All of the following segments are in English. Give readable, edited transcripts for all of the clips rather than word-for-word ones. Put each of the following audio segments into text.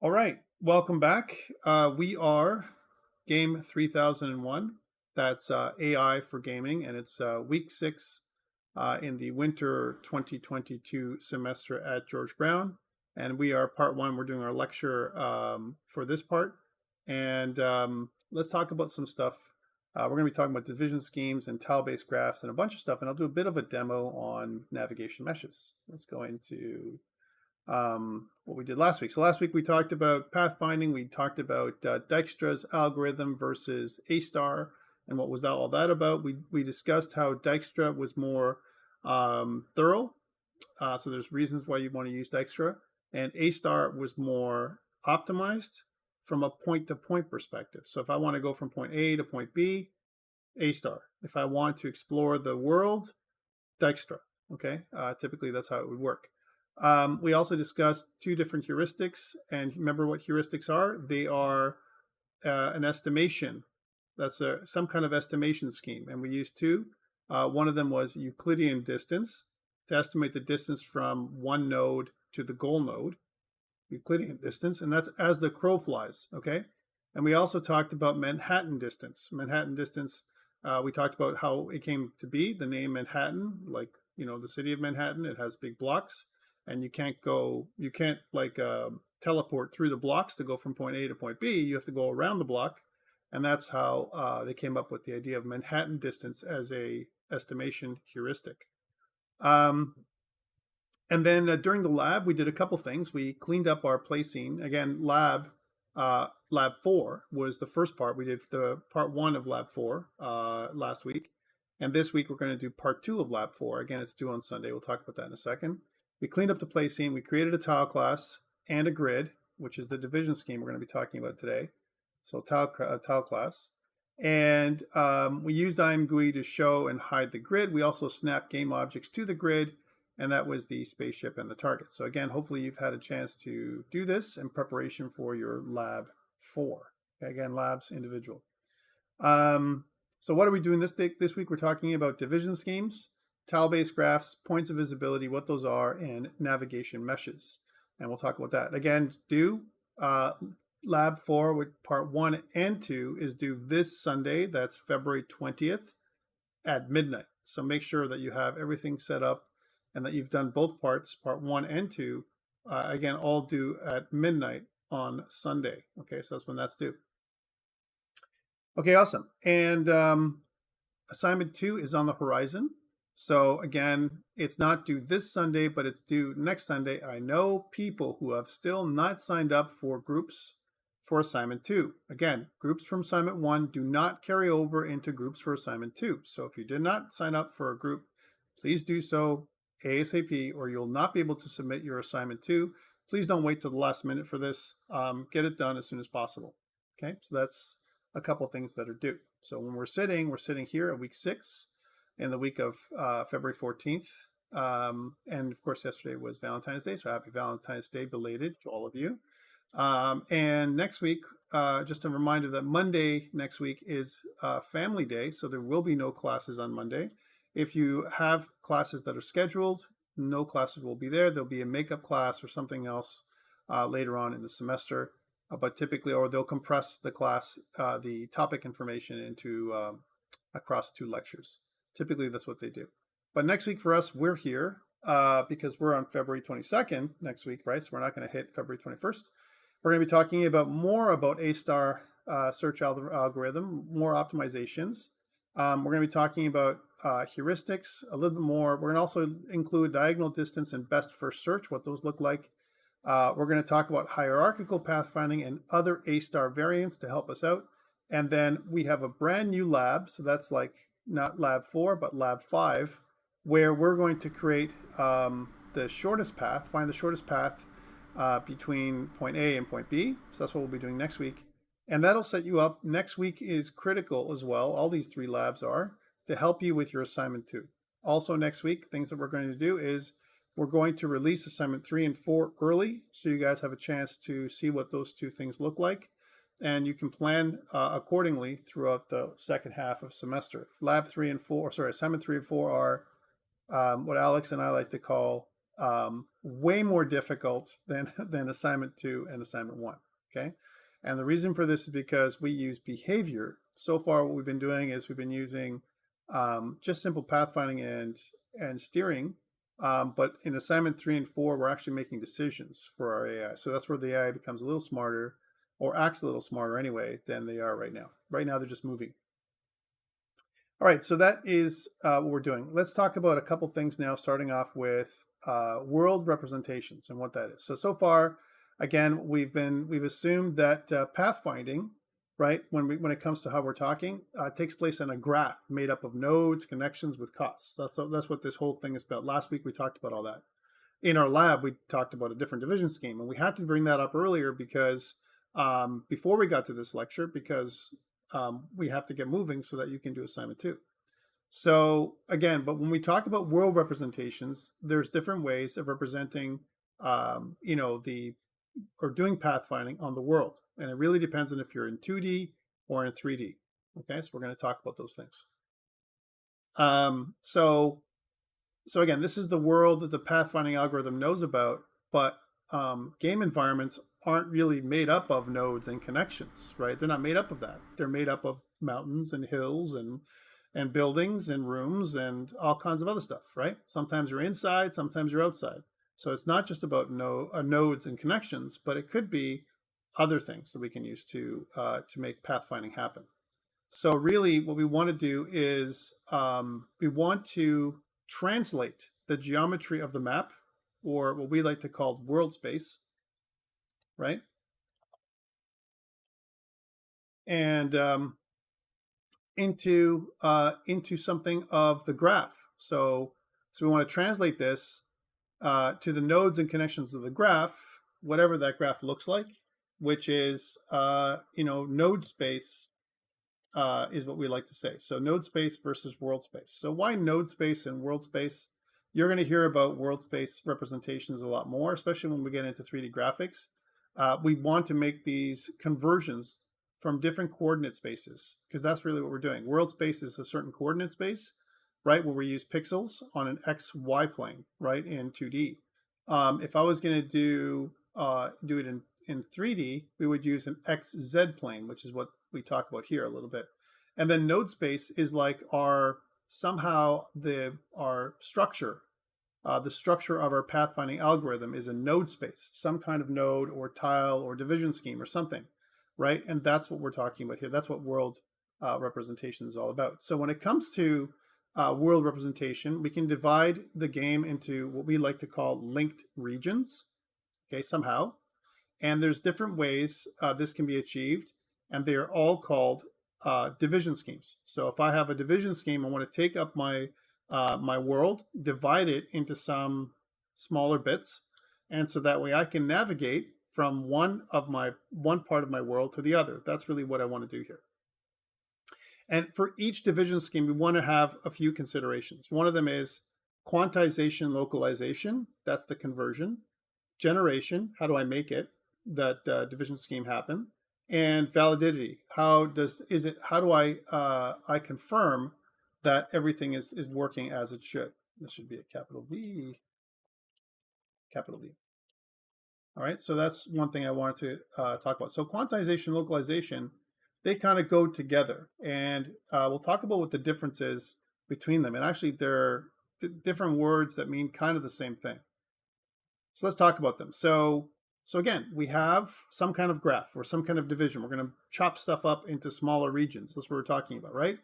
All right, welcome back. We are Game 3001. That's AI for gaming, and it's week 6 in the winter 2022 semester at George Brown. And we are part 1. We're doing our lecture for this part. And let's talk about some stuff. We're going to be talking about division schemes and tile-based graphs and a bunch of stuff. And I'll do a bit of a demo on navigation meshes. Let's go into what we did last week. So last week we talked about pathfinding. We talked about Dijkstra's algorithm versus A-star and what was all that about. We discussed how Dijkstra was more thorough. So there's reasons why you want to use Dijkstra. And A-star was more optimized from a point-to-point perspective. So if I want to go from point A to point B, A-star. If I want to explore the world, Dijkstra. Okay, typically that's how it would work. We also discussed 2 different heuristics, and remember what heuristics are? They are an estimation. That's some kind of estimation scheme, and we used 2. One of them was Euclidean distance to estimate the distance from one node to the goal node, Euclidean distance, and that's as the crow flies, okay? And we also talked about Manhattan distance. Manhattan distance, we talked about how it came to be, the name Manhattan, like, the city of Manhattan, it has big blocks. And you can't teleport through the blocks to go from point A to point B. You have to go around the block. And that's how they came up with the idea of Manhattan distance as a estimation heuristic. And then during the lab, we did a couple things. We cleaned up our placing. Again, lab 4 was the first part. We did the part 1 of lab 4 last week. And this week, we're going to do part 2 of lab 4. Again, it's due on Sunday. We'll talk about that in a second. We cleaned up the placing. We created a tile class and a grid, which is the division scheme we're going to be talking about today. So tile class. And we used IMGUI to show and hide the grid. We also snapped game objects to the grid, and that was the spaceship and the target. So again, hopefully you've had a chance to do this in preparation for your lab 4. Again, labs individual. So what are we doing this week? We're talking about division schemes, tile-based graphs, points of visibility, what those are, and navigation meshes. And we'll talk about that. Again, lab 4 with part 1 and 2 is due this Sunday. That's February 20th at midnight. So make sure that you have everything set up and that you've done both parts, part 1 and 2, again, all due at midnight on Sunday. Okay, so that's when that's due. Okay, awesome. And assignment 2 is on the horizon. So again, it's not due this Sunday, but it's due next Sunday. I know people who have still not signed up for groups for assignment 2. Again, groups from assignment 1 do not carry over into groups for assignment 2. So if you did not sign up for a group, please do so ASAP, or you'll not be able to submit your assignment 2. Please don't wait till the last minute for this. Get it done as soon as possible. Okay, so that's a couple things that are due. So when we're sitting here at week 6 in the week of February 14th. And of course, yesterday was Valentine's Day. So happy Valentine's Day belated to all of you. And next week, just a reminder that Monday next week is Family Day. So there will be no classes on Monday. If you have classes that are scheduled, no classes will be there. There'll be a makeup class or something else later on in the semester. But typically, or they'll compress the class, the topic information into across 2 lectures. Typically, that's what they do. But next week for us, we're here because we're on February 22nd next week, right? So we're not going to hit February 21st. We're going to be talking more about A-star search algorithm, more optimizations. We're going to be talking about heuristics a little bit more. We're going to also include diagonal distance and best first search, what those look like. We're going to talk about hierarchical pathfinding and other A-star variants to help us out. And then we have a brand new lab. So that's like not lab 4, but lab 5, where we're going to create the shortest path, find the shortest path between point A and point B. So that's what we'll be doing next week. And that'll set you up. Next week is critical as well. All these 3 labs are to help you with your assignment 2. Also next week, things that we're going to do is we're going to release assignment 3 and 4 early. So you guys have a chance to see what those 2 things look like. And you can plan accordingly throughout the second half of semester. Assignment 3 and 4 are what Alex and I like to call way more difficult than assignment 2 and assignment 1. Okay, and the reason for this is because we use behavior. So far, what we've been doing is we've been using just simple pathfinding and steering. But in assignment 3 and 4, we're actually making decisions for our AI. So that's where the AI becomes a little smarter, or acts a little smarter anyway, than they are right now. Right now, they're just moving. All right, so that is what we're doing. Let's talk about a couple things now, starting off with world representations and what that is. So far, again, we've assumed that pathfinding, right, when it comes to how we're talking, takes place in a graph made up of nodes, connections with costs. That's what this whole thing is about. Last week we talked about all that. In our lab, we talked about a different division scheme, and we had to bring that up earlier because before we got to this lecture, because we have to get moving so that you can do assignment 2. So again, but when we talk about world representations, there's different ways of representing, or doing pathfinding on the world. And it really depends on if you're in 2D or in 3D. Okay, so we're going to talk about those things. So again, this is the world that the pathfinding algorithm knows about, but game environments aren't really made up of nodes and connections, right? They're not made up of that. They're made up of mountains and hills and buildings and rooms and all kinds of other stuff, right? Sometimes you're inside, sometimes you're outside. So it's not just about nodes and connections, but it could be other things that we can use to make pathfinding happen. So really what we want to do is we want to translate the geometry of the map, or what we like to call world space, right? And into something of the graph. So we want to translate this to the nodes and connections of the graph, whatever that graph looks like, which is node space is what we like to say. So node space versus world space. So why node space and world space? You're going to hear about world space representations a lot more, especially when we get into 3D graphics. We want to make these conversions from different coordinate spaces, because that's really what we're doing. World space is a certain coordinate space, right, where we use pixels on an XY plane, right, in 2D. If I was going to do it in 3D, we would use an XZ plane, which is what we talk about here a little bit. And then node space is like our structure. The structure of our pathfinding algorithm is a node space, some kind of node or tile or division scheme or something, right? And that's what we're talking about here. That's what world representation is all about. So when it comes to world representation, we can divide the game into what we like to call linked regions, okay, somehow. And there's different ways this can be achieved, and they are all called division schemes. So if I have a division scheme, I want to take up my world, divide it into some smaller bits, and so that way I can navigate from one part of my world to the other. That's really what I want to do here. And for each division scheme, we want to have a few considerations. One of them is quantization and localization. That's the conversion. Generation, how do I make that division scheme happen? And validity, how do I confirm that everything is working as it should? This should be a capital V, capital V. All right, so that's one thing I wanted to talk about. So quantization and localization, they kind of go together, and we'll talk about what the difference is between them. And actually, they're different words that mean kind of the same thing. So let's talk about them. So again, we have some kind of graph or some kind of division. We're going to chop stuff up into smaller regions. That's what we're talking about, right?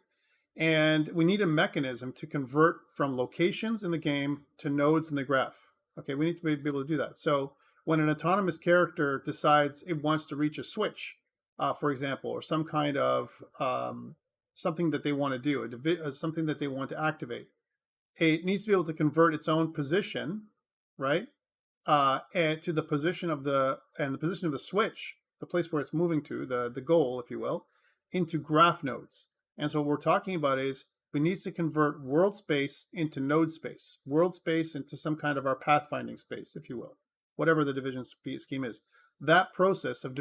And we need a mechanism to convert from locations in the game to nodes in the graph. Okay, we need to be able to do that. So when an autonomous character decides it wants to reach a switch, for example, or some kind of something that they want to do, something that they want to activate, it needs to be able to convert its own position, right, and to the position of the switch, the place where it's moving to, the goal, if you will, into graph nodes. And so what we're talking about is we need to convert world space into node space, world space into some kind of our pathfinding space, if you will, whatever the division scheme is. That process of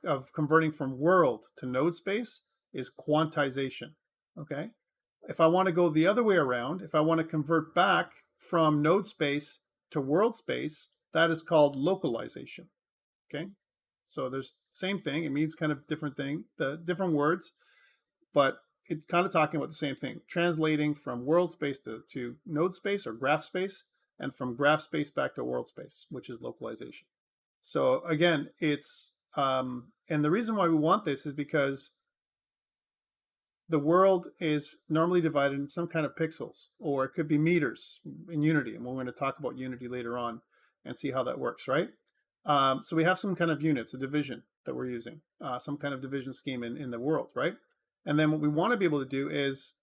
of converting from world to node space is quantization, okay? If I want to go the other way around, if I want to convert back from node space to world space, that is called localization. Okay, so there's same thing. It means kind of different thing, the different words, but it's kind of talking about the same thing. Translating from world space to node space or graph space, and from graph space back to world space, which is localization. So again, it's and the reason why we want this is because the world is normally divided in some kind of pixels, or it could be meters in Unity. And we're going to talk about Unity later on and see how that works, right? So we have some kind of units, a division that we're using, some kind of division scheme in the world, right? And then what we want to be able to do is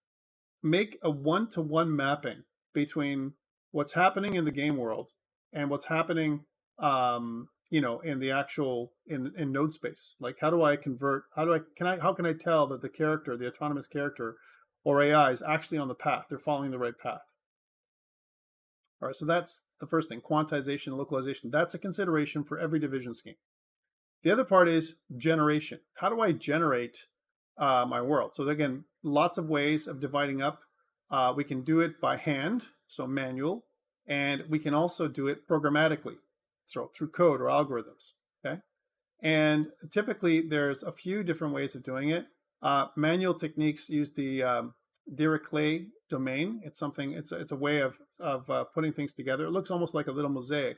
make a one-to-one mapping between what's happening in the game world and what's happening in the actual in node space. Like, how do I convert, how can I tell that the character, the autonomous character or AI is actually on the path, they're following the right path? All right, so that's the first thing, quantization and localization. That's a consideration for every division scheme. The other part is generation. How do I generate my world? So again, lots of ways of dividing up. We can do it by hand, so manual, and we can also do it programmatically, so through code or algorithms. Okay, and typically there's a few different ways of doing it. Manual techniques use the Dirichlet domain. It's something. It's a way of putting things together. It looks almost like a little mosaic.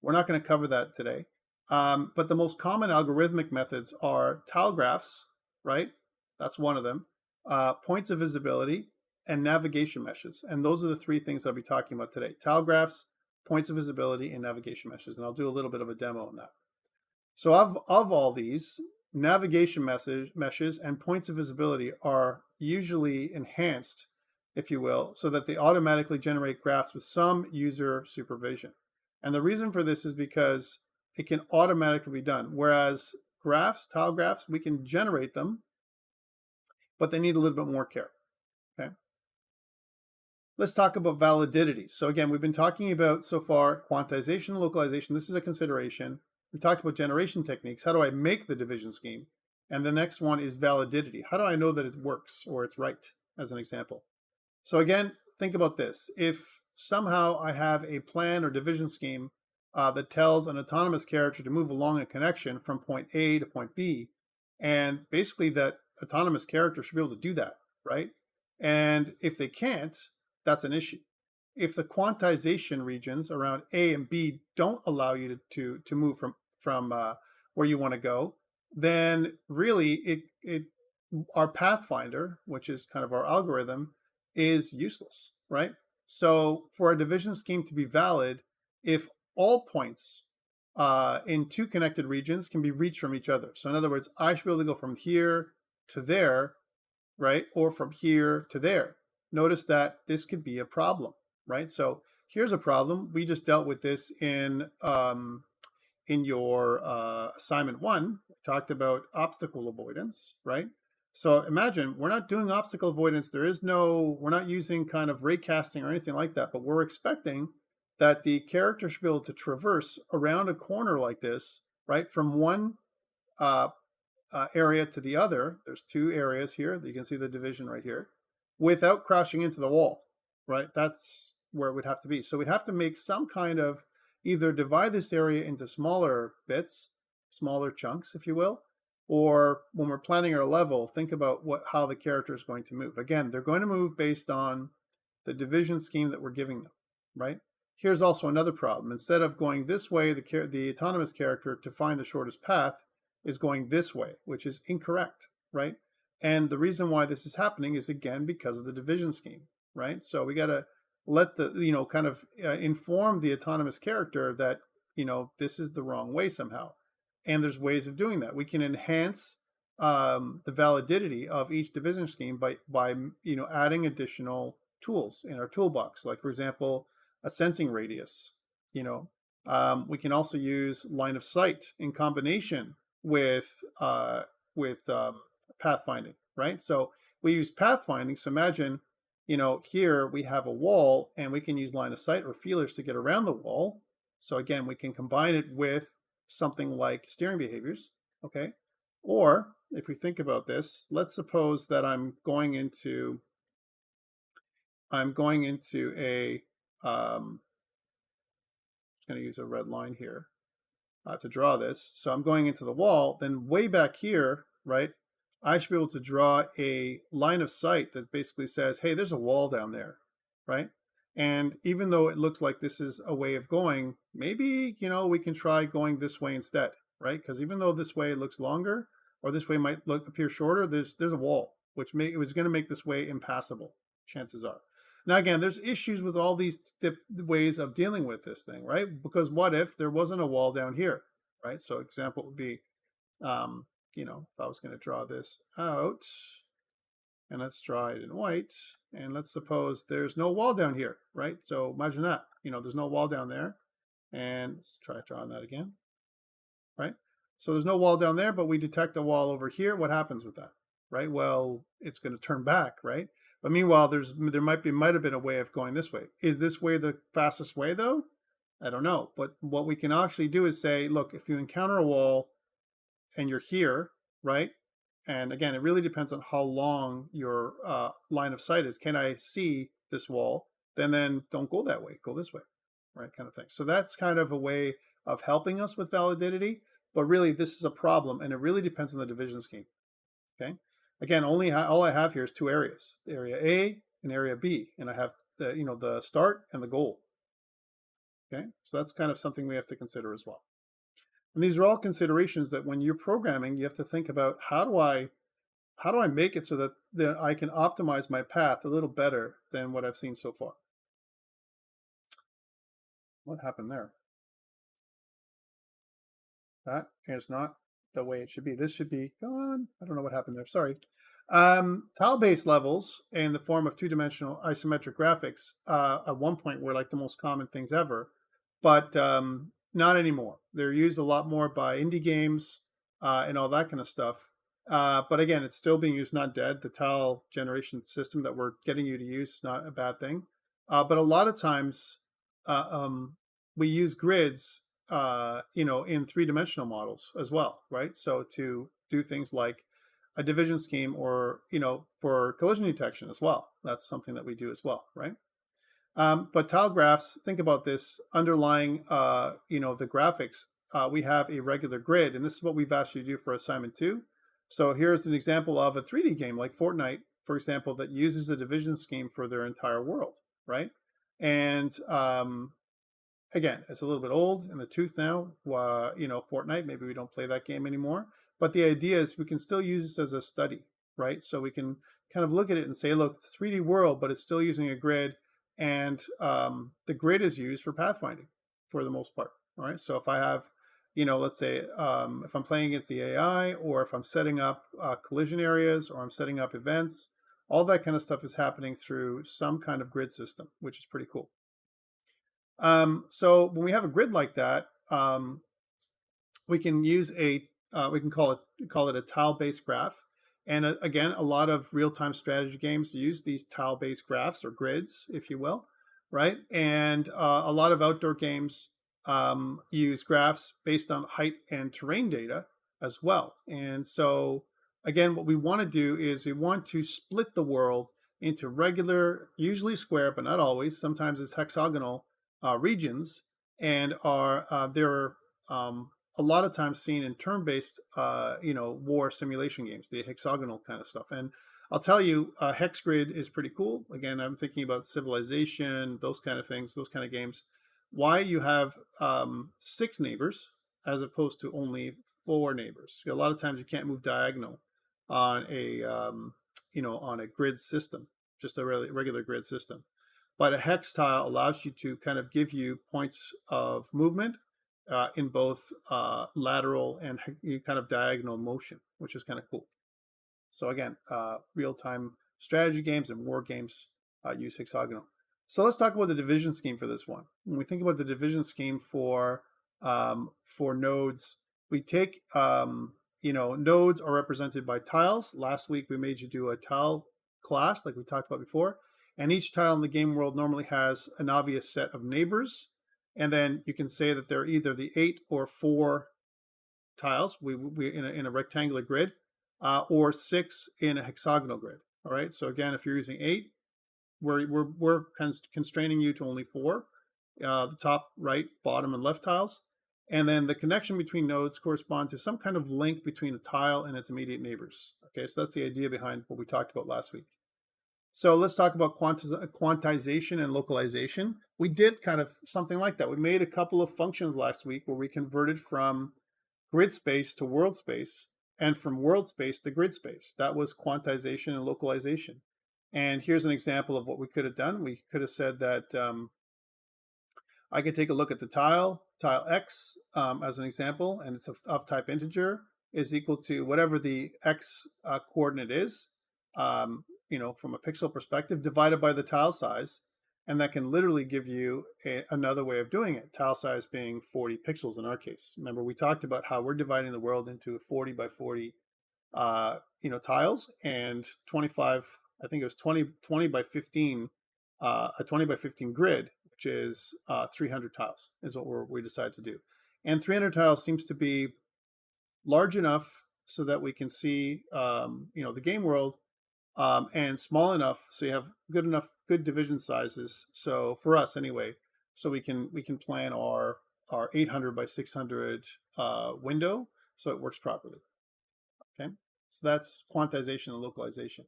We're not going to cover that today. But the most common algorithmic methods are tile graphs, right? That's one of them. Points of visibility and navigation meshes. And those are the three things I'll be talking about today. Tile graphs, points of visibility, and navigation meshes. And I'll do a little bit of a demo on that. So of all these, navigation meshes and points of visibility are usually enhanced, if you will, so that they automatically generate graphs with some user supervision. And the reason for this is because it can automatically be done. Whereas graphs, tile graphs, we can generate them, but they need a little bit more care. Okay. Let's talk about validity. So again, we've been talking about so far quantization and localization. This is a consideration. We talked about generation techniques. How do I make the division scheme? And the next one is validity. How do I know that it works or it's right, as an example? So again, think about this. If somehow I have a plan or division scheme that tells an autonomous character to move along a connection from point A to point B, and basically that autonomous character should be able to do that, right? And if they can't, that's an issue. If the quantization regions around A and B don't allow you to move from where you want to go, then really our Pathfinder, which is kind of our algorithm, is useless, right? So for a division scheme to be valid, if all points in two connected regions can be reached from each other. So in other words, I should be able to go from here to there, right? Or from here to there. Notice that this could be a problem, right? So here's a problem. We just dealt with this in your assignment 1. We talked about obstacle avoidance, right? So imagine we're not doing obstacle avoidance. We're not using kind of raycasting or anything like that, but we're expecting that the character should be able to traverse around a corner like this, right? From one area to the other. There's two areas here. You can see the division right here, without crashing into the wall, right? That's where it would have to be. So we'd have to make some kind of either divide this area into smaller bits, smaller chunks, if you will, or when we're planning our level, think about how the character is going to move. Again, they're going to move based on the division scheme that we're giving them, right? Here's also another problem. Instead of going this way, the autonomous character to find the shortest path is going this way, which is incorrect, right? And the reason why this is happening is, again, because of the division scheme, right? So we got to let kind of inform the autonomous character that, this is the wrong way somehow. And there's ways of doing that. We can enhance the validity of each division scheme by adding additional tools in our toolbox. Like, for example, a sensing radius. We can also use line of sight in combination with pathfinding, right? So we use pathfinding. So imagine, here we have a wall and we can use line of sight or feelers to get around the wall. So again, we can combine it with something like steering behaviors, okay? Or if we think about this, let's suppose that I'm going into a just going to use a red line here to draw this. So I'm going into the wall. Then way back here, right, I should be able to draw a line of sight that basically says, hey, there's a wall down there, right? And even though it looks like this is a way of going, maybe, we can try going this way instead, right? Because even though this way looks longer, or this way might appear shorter, there's a wall, which it was going to make this way impassable, chances are. Now, again, there's issues with all these ways of dealing with this thing, right? Because what if there wasn't a wall down here, right? So example would be, if I was going to draw this out, and let's draw it in white, and let's suppose there's no wall down here, right? So imagine that, there's no wall down there, and let's try drawing that again, right? So there's no wall down there, but we detect a wall over here. What happens with that, right? Well, it's going to turn back, right? But meanwhile, there might have been a way of going this way. Is this way the fastest way though? I don't know. But what we can actually do is say, look, if you encounter a wall and you're here, right? And again, it really depends on how long your line of sight is. Can I see this wall? Then don't go that way. Go this way, right? Kind of thing. So that's kind of a way of helping us with validity. But really, this is a problem, and it really depends on the division scheme. Okay. Again, all I have here is two areas: area A and area B, and I have the start and the goal. Okay, so that's kind of something we have to consider as well. And these are all considerations that when you're programming, you have to think about how do I make it so that I can optimize my path a little better than what I've seen so far. What happened there? That is not the way it should be. This should be gone. I don't know what happened there. Sorry. Tile-based levels in the form of two-dimensional isometric graphics at one point were like the most common things ever, but not anymore. They're used a lot more by indie games and all that kind of stuff. But again, it's still being used, not dead. The tile generation system that we're getting you to use is not a bad thing. But a lot of times we use grids in three-dimensional models as well, right? So to do things like a division scheme or, for collision detection as well. That's something that we do as well, right? But tile graphs, think about this, underlying, the graphics, we have a regular grid, and this is what we've asked you to do for assignment 2. So here's an example of a 3D game like Fortnite, for example, that uses a division scheme for their entire world, right? And again, it's a little bit old in the tooth now. Fortnite, maybe we don't play that game anymore. But the idea is we can still use this as a study, right? So we can kind of look at it and say, look, it's a 3D world, but it's still using a grid. And the grid is used for pathfinding for the most part, all right? So if I have, let's say, if I'm playing against the AI, or if I'm setting up collision areas, or I'm setting up events, all that kind of stuff is happening through some kind of grid system, which is pretty cool. So when we have a grid like that, we can use we can call it a tile-based graph. And again, a lot of real-time strategy games use these tile-based graphs or grids, if you will, right? And a lot of outdoor games use graphs based on height and terrain data as well. And so again, what we want to do is we want to split the world into regular, usually square, but not always. Sometimes it's hexagonal regions, and they're a lot of times seen in turn-based, war simulation games, the hexagonal kind of stuff. And I'll tell you, hex grid is pretty cool. Again, I'm thinking about Civilization, those kind of things, those kind of games. Why you have 6 neighbors as opposed to only 4 neighbors. A lot of times you can't move diagonal on a grid system, just a regular grid system. But a hex tile allows you to kind of give you points of movement in both lateral and kind of diagonal motion, which is kind of cool. So again, real-time strategy games and war games use hexagonal. So let's talk about the division scheme for this one. When we think about the division scheme for nodes, we take, nodes are represented by tiles. Last week we made you do a tile class like we talked about before. And each tile in the game world normally has an obvious set of neighbors. And then you can say that they're either the 8 or 4 tiles we in a rectangular grid, or 6 in a hexagonal grid. All right. So again, if you're using 8, we're constraining you to only 4. the top, right, bottom, and left tiles. And then the connection between nodes corresponds to some kind of link between a tile and its immediate neighbors. Okay, so that's the idea behind what we talked about last week. So let's talk about quantization and localization. We did kind of something like that. We made a couple of functions last week where we converted from grid space to world space and from world space to grid space. That was quantization and localization. And here's an example of what we could have done. We could have said that I could take a look at the tile X as an example, and it's of type integer, is equal to whatever the X coordinate is, from a pixel perspective, divided by the tile size. And that can literally give you another way of doing it, tile size being 40 pixels in our case. Remember, we talked about how we're dividing the world into 40 by 40 tiles, and 25, I think it was 20 by 15, a 20 by 15 grid, which is 300 tiles is what we decided to do. And 300 tiles seems to be large enough so that we can see, the game world, and small enough so you have good division sizes. So for us anyway, so we can plan our 800 by 600 window so it works properly. Okay, so that's quantization and localization.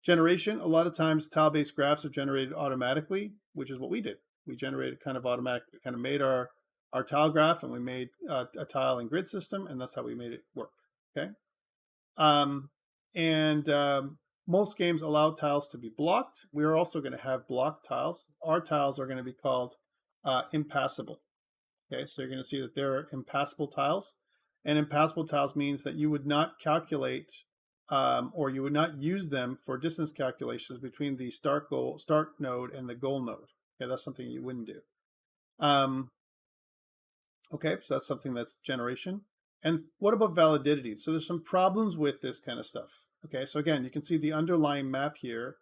Generation, a lot of times tile-based graphs are generated automatically, which is what we did. We generated kind of automatically. We kind of made our tile graph, and we made a tile and grid system, and that's how we made it work. Okay, most games allow tiles to be blocked. We're also going to have blocked tiles. Our tiles are going to be called impassable. Okay, so you're going to see that there are impassable tiles. And impassable tiles means that you would not calculate or you would not use them for distance calculations between the start node and the goal node. Okay, that's something you wouldn't do. Okay, so that's something that's generation. And what about validity? So there's some problems with this kind of stuff. Okay, so again, you can see the underlying map here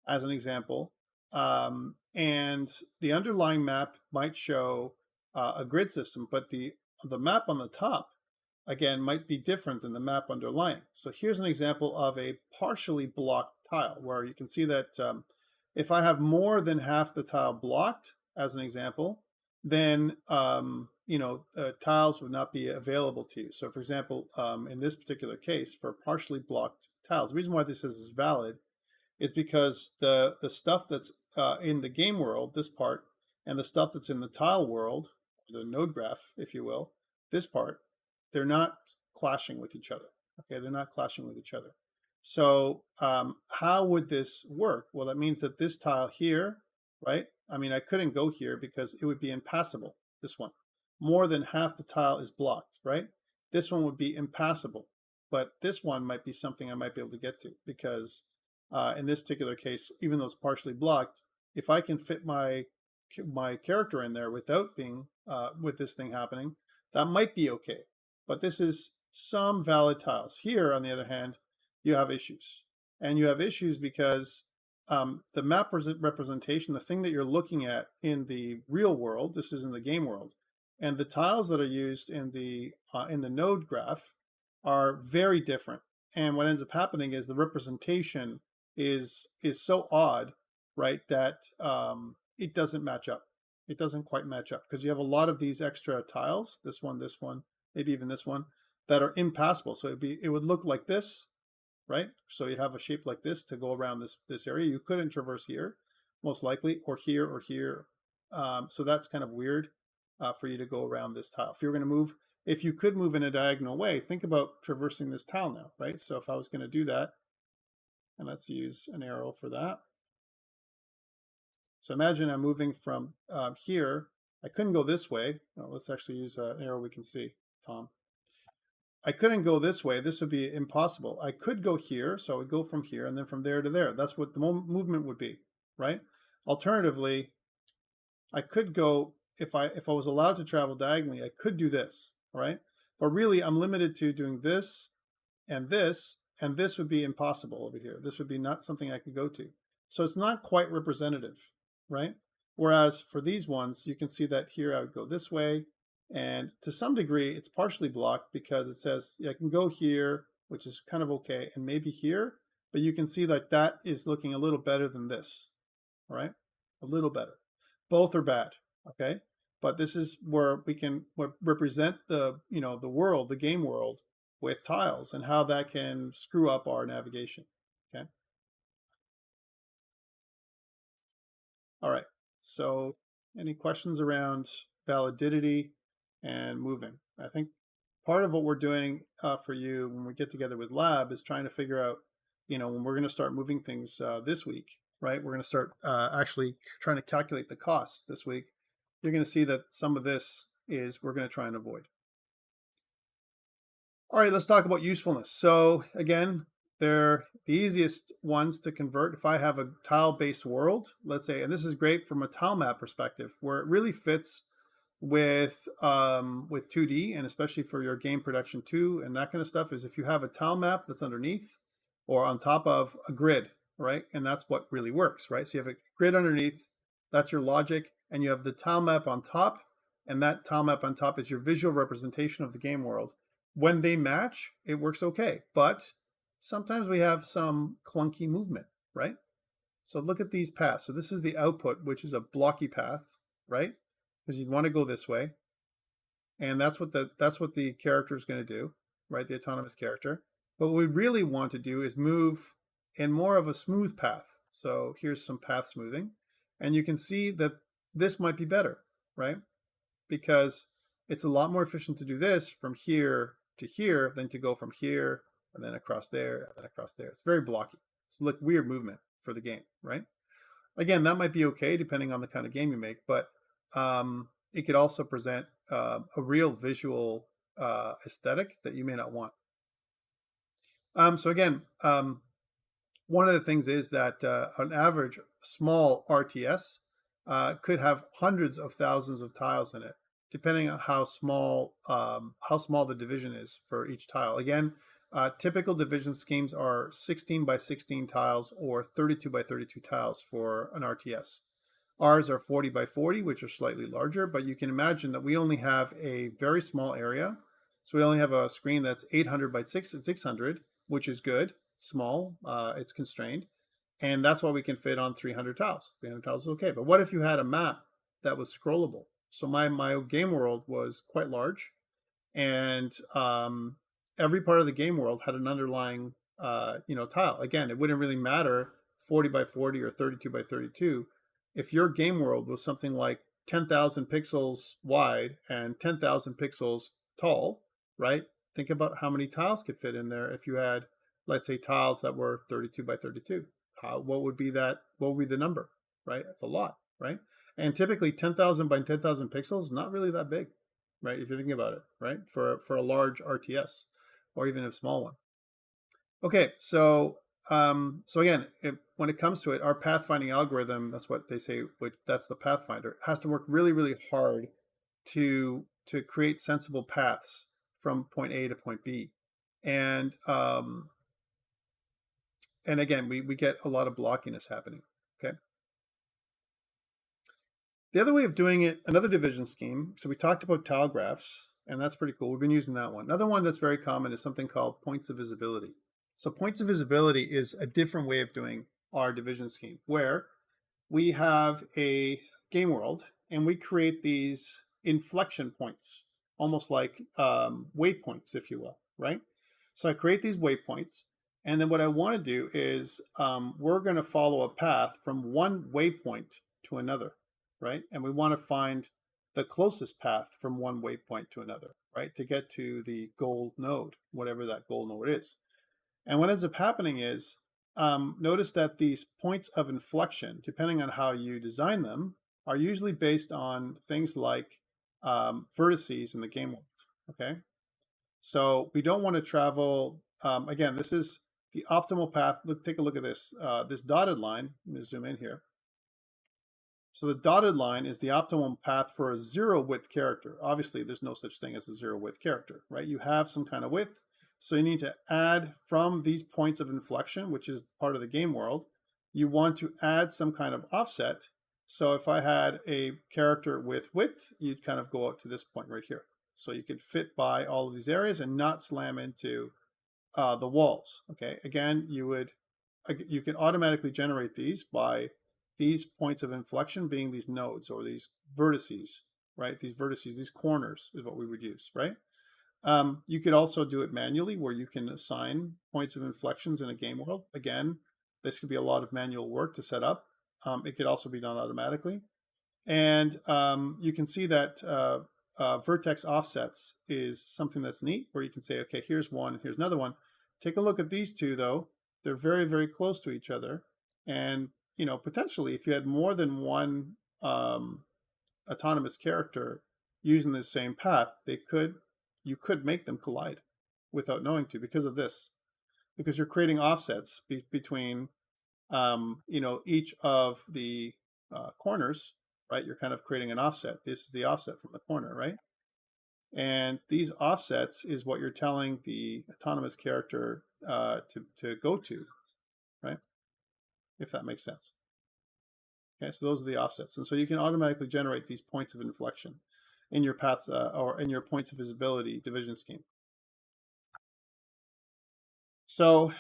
as an example. And the underlying map might show a grid system, but the map on the top, again, might be different than the map underlying. So here's an example of a partially blocked tile where you can see that if I have more than half the tile blocked, as an example, then tiles would not be available to you. So for example, in this particular case, for partially blocked tiles, the reason why this is valid is because the stuff that's in the game world, this part, and the stuff that's in the tile world, the node graph, if you will, this part, they're not clashing with each other. Okay, they're not clashing with each other. So how would this work? Well, that means that this tile here, right? I mean, I couldn't go here because it would be impassable, this one. More than half the tile is blocked, right? This one would be impassable, but this one might be something I might be able to get to because in this particular case, even though it's partially blocked, if I can fit my character in there without being with this thing happening, that might be okay. But this is some valid tiles. Here, on the other hand, you have issues, and you have issues because the map representation, the thing that you're looking at in the real world, this is in the game world, and the tiles that are used in the node graph are very different. And what ends up happening is the representation is so odd, right, that it doesn't match up. It doesn't quite match up because you have a lot of these extra tiles, this one, maybe even this one, that are impassable. So it would look like this, right? So you'd have a shape like this to go around this area. You couldn't traverse here, most likely, or here or here. So that's kind of weird for you to go around this tile. If you could move in a diagonal way, think about traversing this tile now, right? So if I was going to do that, and let's use an arrow for that. So imagine I'm moving from here. I couldn't go this way. No, let's actually use an arrow we can see, Tom. I couldn't go this way. This would be impossible. I could go here, so I would go from here and then from there to there. That's what the movement would be, right? Alternatively, I could go, if I was allowed to travel diagonally, I could do this, right? But really, I'm limited to doing this, and this would be impossible over here. This would be not something I could go to. So it's not quite representative, right? Whereas for these ones, you can see that here I would go this way, and to some degree, it's partially blocked because it says I can go here, which is kind of okay, and maybe here, but you can see that that is looking a little better than this, all right? A little better. Both are bad, Okay, but this is where we can represent the the world, the game world, with tiles and how that can screw up our navigation. Okay. All right. So, any questions around validity and moving? I think part of what we're doing for you when we get together with lab is trying to figure out, when we're going to start moving things this week, right? We're going to start actually trying to calculate the costs this week. You're going to see that some of this is we're going to try and avoid. All right, let's talk about usefulness. So again, they're the easiest ones to convert. If I have a tile-based world, let's say, and this is great from a tile map perspective, where it really fits with 2D, and especially for your game production 2 and that kind of stuff, is if you have a tile map that's underneath or on top of a grid, right? And that's what really works, right? So you have a grid underneath, that's your logic, and you have the tile map on top, and that tile map on top is your visual representation of the game world. When they match, it works okay, but sometimes we have some clunky movement, right? So look at these paths. So this is the output, which is a blocky path, right? Because you'd want to go this way, and that's what the character is going to do, right? The autonomous character. But what we really want to do is move in more of a smooth path. So here's some path smoothing, and you can see that this might be better, right? Because it's a lot more efficient to do this from here to here than to go from here and then across there and then across there. It's very blocky. It's like weird movement for the game, right? Again, that might be okay depending on the kind of game you make, but it could also present a real visual aesthetic that you may not want. So again, one of the things is that an average small RTS could have hundreds of thousands of tiles in it, depending on how small the division is for each tile. Again, typical division schemes are 16 by 16 tiles or 32 by 32 tiles for an RTS. Ours are 40 by 40, which are slightly larger, but you can imagine that we only have a very small area. So we only have a screen that's 800 by 600, which is good, small, it's constrained. And that's why we can fit on 300 tiles. 300 tiles is okay. But what if you had a map that was scrollable? So my game world was quite large, and every part of the game world had an underlying tile. Again, it wouldn't really matter 40 by 40 or 32 by 32 if your game world was something like 10,000 pixels wide and 10,000 pixels tall, right? Think about how many tiles could fit in there if you had, let's say, tiles that were 32 by 32. What would be that? What would be the number, right? That's a lot, right? And typically 10,000 by 10,000 pixels is not really that big, right? If you're thinking about it, right? For a large RTS or even a small one. Okay, so again, when it comes to it, our pathfinding algorithm, that's what they say, that's the Pathfinder, has to work really, really hard to create sensible paths from point A to point B. And again, we get a lot of blockiness happening. Okay. The other way of doing it, another division scheme. So we talked about tile graphs, and that's pretty cool. We've been using that one. Another one that's very common is something called points of visibility. So points of visibility is a different way of doing our division scheme, where we have a game world and we create these inflection points, almost like waypoints, if you will, right? So I create these waypoints, and then what I want to do is we're going to follow a path from one waypoint to another, right? And we want to find the closest path from one waypoint to another, right? To get to the goal node, whatever that goal node is. And what ends up happening is, notice that these points of inflection, depending on how you design them, are usually based on things like vertices in the game world, okay? So we don't want to travel, again, this is the optimal path. Look, take a look at this. This dotted line, let me zoom in here. So the dotted line is the optimum path for a zero width character. Obviously, there's no such thing as a zero width character, right? You have some kind of width. So you need to add from these points of inflection, which is part of the game world, you want to add some kind of offset. So if I had a character with width, you'd kind of go out to this point right here. So you could fit by all of these areas and not slam into the walls. Okay, again, you can automatically generate these by these points of inflection being these nodes or these vertices, right? These vertices, these corners is what we would use, right? You could also do it manually where you can assign points of inflections in a game world. Again, this could be a lot of manual work to set up. It could also be done automatically. And you can see that Vertex Offsets is something that's neat where you can say, okay, here's one, here's another one. Take a look at these two though. They're very, very close to each other. And, you know, potentially if you had more than one autonomous character using the same path, you could make them collide without knowing to because of this, because you're creating offsets between, you know, each of the corners, right? You're kind of creating an offset. This is the offset from the corner, right? And these offsets is what you're telling the autonomous character to go to, right? If that makes sense. Okay, so those are the offsets. And so you can automatically generate these points of inflection in your paths or in your points of visibility division scheme. So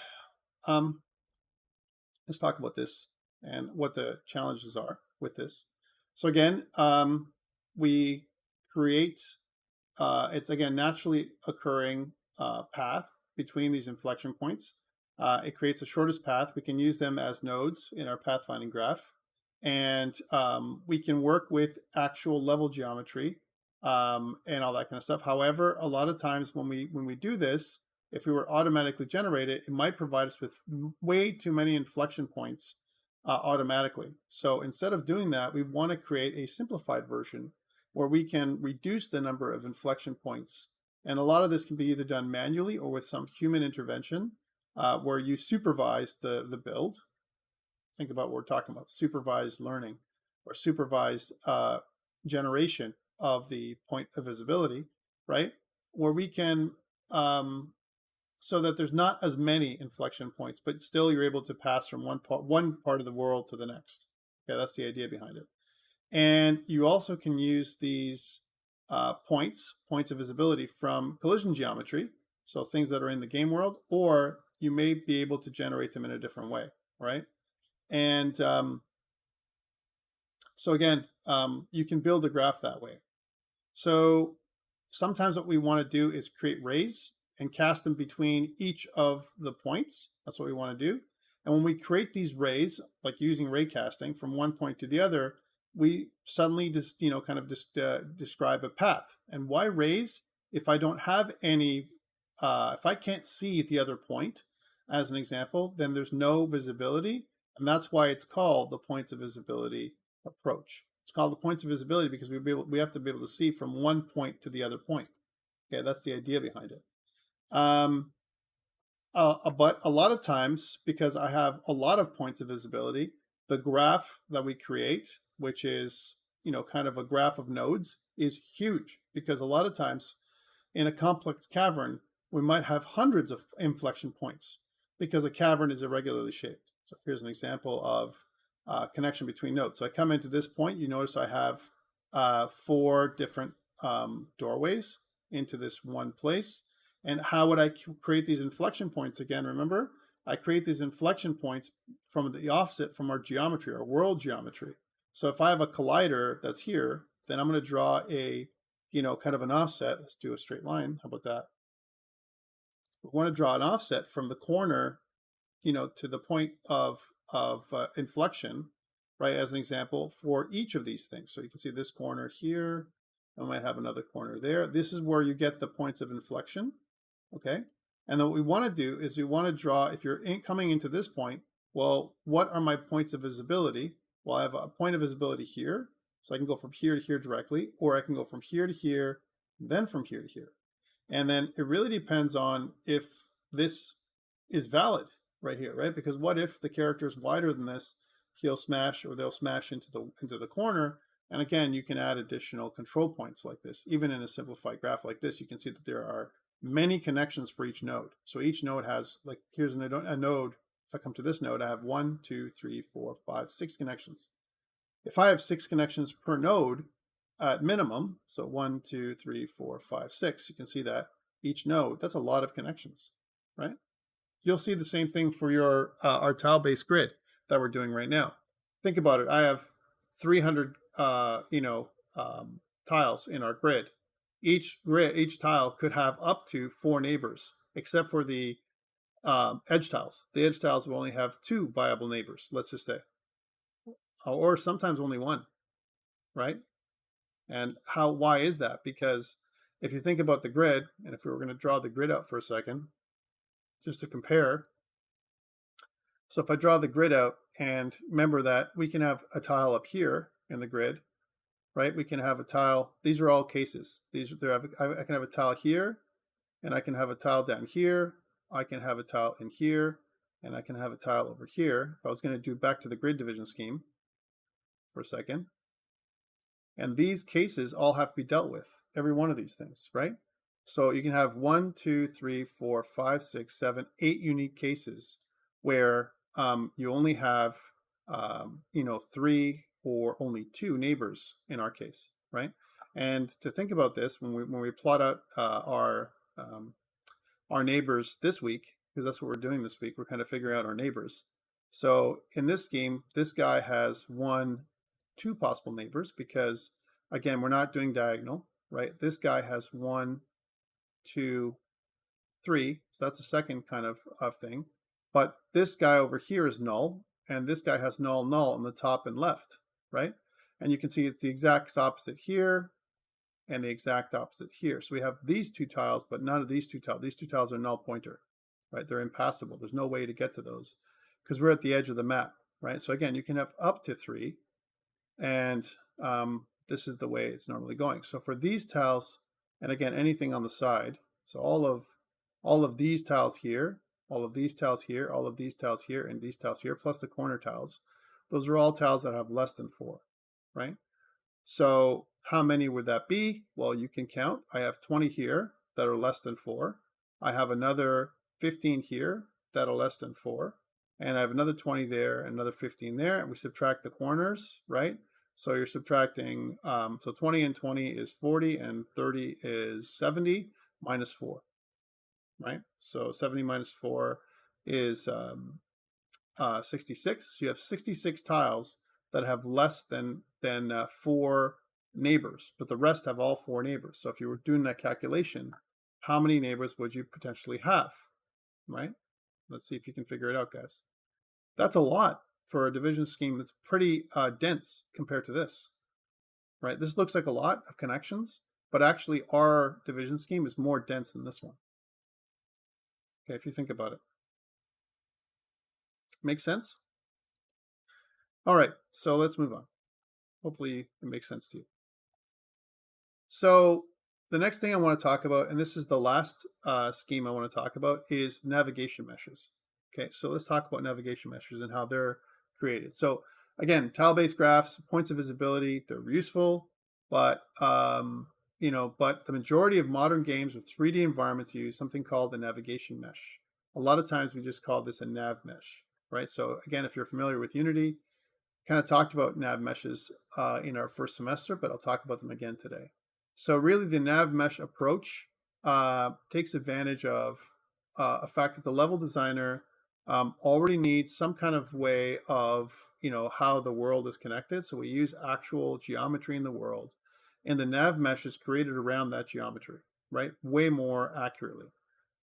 let's talk about this and what the challenges are with this. So again, we create, it's again, naturally occurring path between these inflection points. It creates the shortest path. We can use them as nodes in our pathfinding graph. And we can work with actual level geometry and all that kind of stuff. However, a lot of times when we do this, if we were automatically generate it, it might provide us with way too many inflection points automatically. So instead of doing that, we want to create a simplified version where we can reduce the number of inflection points. And a lot of this can be either done manually or with some human intervention where you supervise the build. Think about what we're talking about, supervised learning or supervised generation of the point of visibility, right? Where we can, so that there's not as many inflection points, but still you're able to pass from one part of the world to the next. Okay, that's the idea behind it. And you also can use these points of visibility from collision geometry, so things that are in the game world, or you may be able to generate them in a different way, right? And so again, you can build a graph that way. So sometimes what we want to do is create rays and cast them between each of the points. That's what we want to do. And when we create these rays, like using ray casting from one point to the other, we suddenly just, you know, kind of just describe a path. And why rays? If I don't have any, if I can't see at the other point, as an example, then there's no visibility. And that's why it's called the points of visibility approach. It's called the points of visibility because we have to be able to see from one point to the other point. Okay, that's the idea behind it. But a lot of times, because I have a lot of points of visibility, the graph that we create, which is, you know, kind of a graph of nodes, is huge because a lot of times in a complex cavern, we might have hundreds of inflection points because a cavern is irregularly shaped. So here's an example of connection between nodes. So I come into this point, you notice I have 4 different doorways into this one place. And how would I create these inflection points again? Remember, I create these inflection points from the offset from our geometry, our world geometry. So if I have a collider that's here, then I'm going to draw a, you know, kind of an offset. Let's do a straight line. How about that? We want to draw an offset from the corner, you know, to the point of inflection, right? As an example for each of these things. So you can see this corner here. I might have another corner there. This is where you get the points of inflection. Okay. And then what we want to do is we want to draw, if you're coming into this point, well, what are my points of visibility? Well, I have a point of visibility here. So I can go from here to here directly, or I can go from here to here, then from here to here. And then it really depends on if this is valid right here, right? Because what if the character is wider than this, he'll smash or they'll smash into the corner. And again, you can add additional control points like this. Even in a simplified graph like this, you can see that there are many connections for each node. So each node has, like, here's a node. If I come to this node, I have 1, 2, 3, 4, 5, 6 connections. If I have 6 connections per node at minimum, so 1, 2, 3, 4, 5, 6, you can see that each node, that's a lot of connections, right? You'll see the same thing for your our tile-based grid that we're doing right now. think about it. I have 300, tiles in our grid. Each tile could have up to 4 neighbors, except for the edge tiles. The edge tiles will only have 2 viable neighbors, let's just say, or sometimes only 1, right? And why is that? Because if you think about the grid, and if we were going to draw the grid out for a second, just to compare. So if I draw the grid out, and remember that we can have a tile up here in the grid, right? We can have a tile. These are all cases. I can have a tile here, and I can have a tile down here. I can have a tile in here, and I can have a tile over here. If I was going to do back to the grid division scheme for a second. And these cases all have to be dealt with, every one of these things, right? So you can have 1, 2, 3, 4, 5, 6, 7, 8 unique cases where you only have 3 or only 2 neighbors in our case, right? And to think about this, when we plot out our neighbors this week, because that's what we're doing this week, we're kind of figuring out our neighbors. So in this scheme, this guy has 2 possible neighbors because, again, we're not doing diagonal, right? This guy has 1, 2, 3. So that's a second kind of thing. But this guy over here is null, and this guy has null, null on the top and left, right? And you can see it's the exact opposite here and the exact opposite here. So we have these 2 tiles, but none of these 2 tiles. These 2 tiles are null pointer, right? They're impassable. There's no way to get to those because we're at the edge of the map, right? So again, you can have up to 3. And this is the way it's normally going. So for these tiles, and again, anything on the side, so all of these tiles here, all of these tiles here, all of these tiles here, and these tiles here, plus the corner tiles, those are all tiles that have less than 4, right? So how many would that be? Well, you can count. I have 20 here that are less than 4. I have another 15 here that are less than 4. And I have another 20 there, another 15 there, and we subtract the corners, right? So you're subtracting, so 20 and 20 is 40, and 30 is 70, minus 4, right? So 70 minus 4 is 66. So you have 66 tiles that have less than 4 neighbors, but the rest have all 4 neighbors. So if you were doing that calculation, how many neighbors would you potentially have, right? Let's see if you can figure it out, guys. That's a lot for a division scheme that's pretty dense compared to this, right? This looks like a lot of connections, but actually our division scheme is more dense than this one. Okay, if you think about it. Make sense? All right, so let's move on. Hopefully it makes sense to you. So the next thing I want to talk about, and this is the last scheme I want to talk about, is navigation meshes. Okay, so let's talk about navigation meshes and how they're created. So again, tile-based graphs, points of visibility, they're useful, but but the majority of modern games with 3D environments use something called the navigation mesh. A lot of times we just call this a nav mesh, right? So again, if you're familiar with Unity, kind of talked about nav meshes in our first semester, but I'll talk about them again today. So really the nav mesh approach takes advantage of a fact that the level designer already needs some kind of way of, how the world is connected. So we use actual geometry in the world, and the nav mesh is created around that geometry, right? Way more accurately.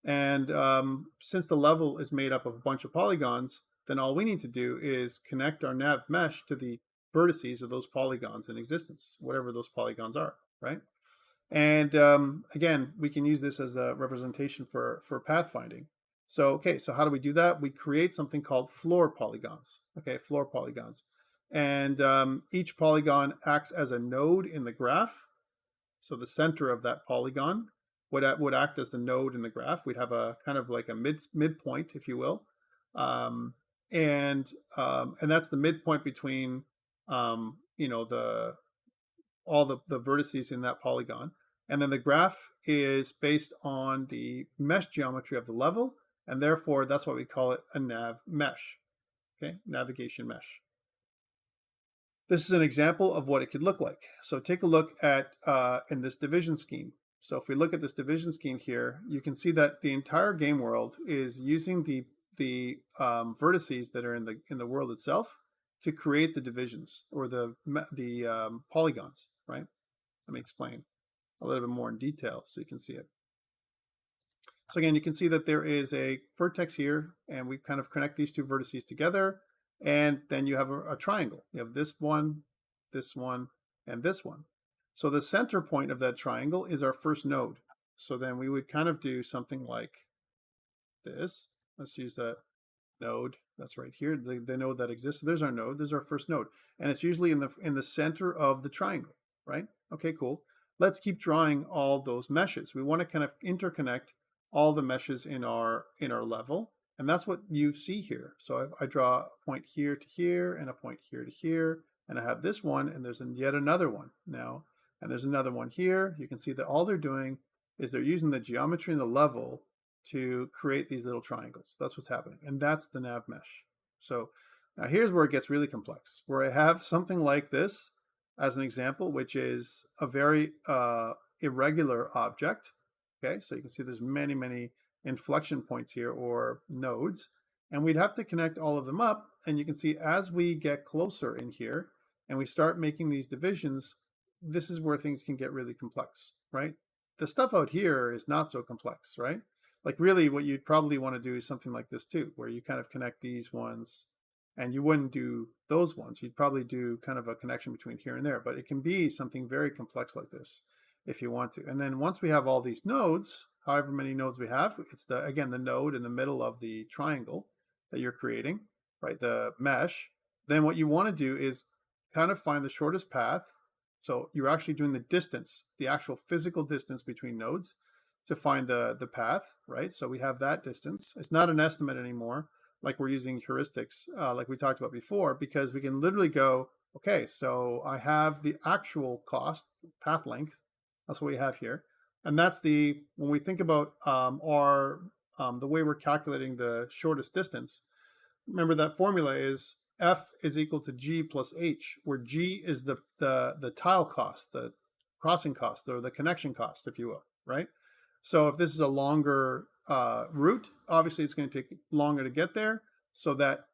And since the level is made up of a bunch of polygons, then all we need to do is connect our nav mesh to the vertices of those polygons in existence, whatever those polygons are, right? And again, we can use this as a representation for pathfinding. So how do we do that? We create something called floor polygons. Okay, floor polygons. And each polygon acts as a node in the graph. So the center of that polygon would act as the node in the graph. We'd have a kind of like a midpoint, if you will. And that's the midpoint between all the vertices in that polygon. And then the graph is based on the mesh geometry of the level, and therefore that's why we call it a nav mesh. Okay, navigation mesh. This is an example of what it could look like. So take a look at in this division scheme. So if we look at this division scheme here, you can see that the entire game world is using the vertices that are in the world itself, to create the divisions or the polygons, right? Let me explain a little bit more in detail so you can see it. So again, you can see that there is a vertex here, and we kind of connect these two vertices together, and then you have a triangle. You have this one, and this one. So the center point of that triangle is our first node. So then we would kind of do something like this. Let's use that node that's right here, the node that exists. So there's our node, there's our first node, and it's usually in the center of the triangle, right? Okay, cool. Let's keep drawing all those meshes. We want to kind of interconnect all the meshes in our level, and that's what you see here. So I draw a point here to here and a point here to here, and I have this one, and there's yet another one now, and there's another one here. You can see that all they're doing is they're using the geometry in the level to create these little triangles. That's what's happening, and that's the nav mesh. So now here's where it gets really complex, where I have something like this as an example, which is a very irregular object. Okay, so you can see there's many inflection points here or nodes, and we'd have to connect all of them up. And you can see as we get closer in here and we start making these divisions, this is where things can get really complex, right? The stuff out here is not so complex, right? Like really what you'd probably want to do is something like this too, where you kind of connect these ones and you wouldn't do those ones. You'd probably do kind of a connection between here and there, but it can be something very complex like this if you want to. And then once we have all these nodes, however many nodes we have, it's again, the node in the middle of the triangle that you're creating, right? The mesh. Then what you want to do is kind of find the shortest path. So you're actually doing the distance, the actual physical distance between nodes to find the path, right? So we have that distance. It's not an estimate anymore, like we're using heuristics, like we talked about before, because we can literally go, okay, so I have the actual cost, path length. That's what we have here. And that's when we think about the way we're calculating the shortest distance, remember that formula is F is equal to G plus H, where G is the tile cost, the crossing cost, or the connection cost, if you will, right? So if this is a longer route, obviously it's going to take longer to get there, so that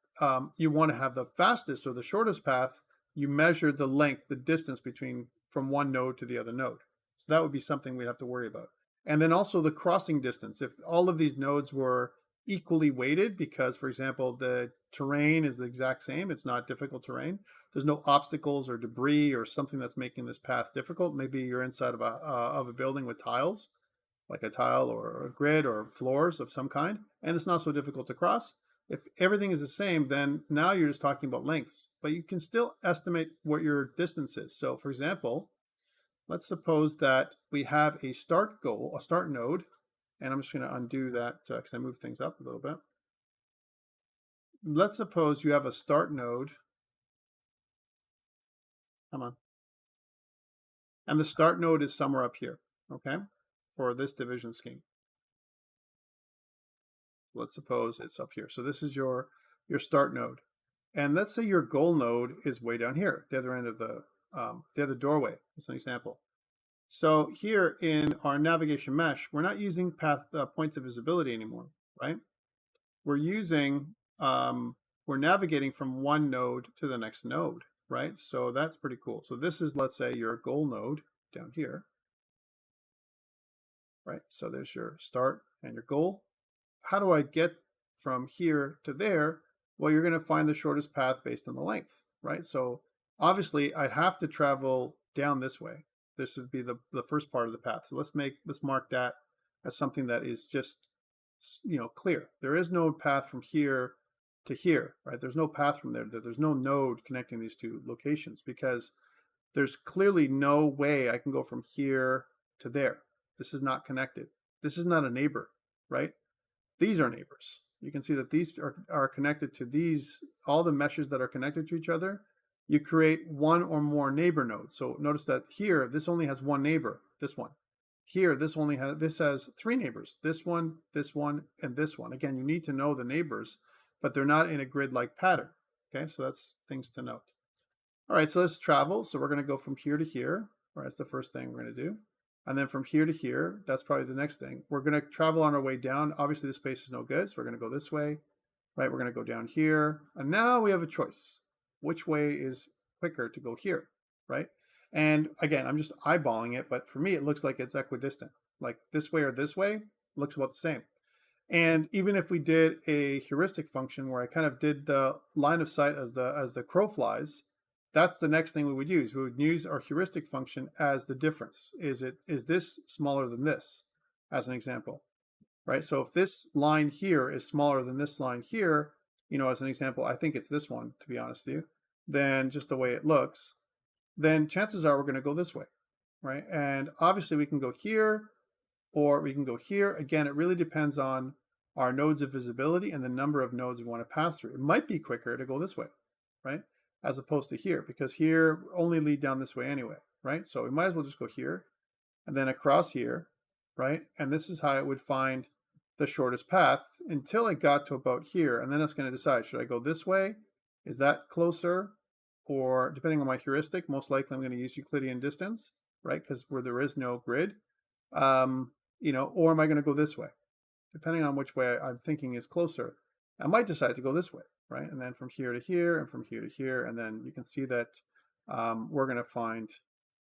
you want to have the fastest or the shortest path. You measure the length, the distance from one node to the other node. So that would be something we'd have to worry about. And then also the crossing distance. If all of these nodes were equally weighted, because, for example, the terrain is the exact same, it's not difficult terrain, there's no obstacles or debris or something that's making this path difficult. Maybe you're inside of a building with tiles, like a tile or a grid or floors of some kind, and it's not so difficult to cross. If everything is the same, then now you're just talking about lengths, but you can still estimate what your distance is. So for example, let's suppose that we have a start node, and I'm just going to undo that because I moved things up a little bit. Let's suppose you have a start node. Come on. And the start node is somewhere up here, okay, for this division scheme. Let's suppose it's up here. So this is your start node. And let's say your goal node is way down here, the other end of the other doorway. That's an example. So here in our navigation mesh, we're not using points of visibility anymore, right? We're navigating from one node to the next node, right? So that's pretty cool. So this is, let's say, your goal node down here, right? So there's your start and your goal. How do I get from here to there? Well, you're going to find the shortest path based on the length, right? So obviously I'd have to travel down this way. This would be the first part of the path. So let's mark that as something that is just, clear. There is no path from here to here, right? There's no path from there. There's no node connecting these two locations because there's clearly no way I can go from here to there. This is not connected. This is not a neighbor, right? These are neighbors. You can see that these are connected to these, all the meshes that are connected to each other. You create one or more neighbor nodes. So notice that here, this only has one neighbor, this one. Here, this has three neighbors, this one, and this one. Again, you need to know the neighbors, but they're not in a grid-like pattern. Okay, so that's things to note. All right, so let's travel. So we're going to go from here to here. All right, that's the first thing we're going to do. And then from here to here, that's probably the next thing. We're going to travel on our way down. Obviously, this space is no good, so we're going to go this way. Right, we're going to go down here. And now we have a choice. which way is quicker to go here, right? And again, I'm just eyeballing it, but for me, it looks like it's equidistant. Like this way or this way looks about the same. And even if we did a heuristic function where I kind of did the line of sight as the crow flies, that's the next thing we would use. We would use our heuristic function as the difference. Is this smaller than this, as an example, right? So if this line here is smaller than this line here, as an example, I think it's this one, to be honest with you, then just the way it looks, then chances are we're going to go this way, right? And obviously we can go here or we can go here. Again, it really depends on our nodes of visibility and the number of nodes we want to pass through. It might be quicker to go this way, right? As opposed to here, because here only lead down this way anyway, right? So we might as well just go here and then across here, right? And this is how it would find the shortest path until it got to about here. And then it's going to decide, should I go this way? Is that closer? Or depending on my heuristic, most likely I'm going to use Euclidean distance, right? Because where there is no grid, or am I going to go this way? Depending on which way I'm thinking is closer, I might decide to go this way, right? And then from here to here and from here to here. And then you can see that we're going to find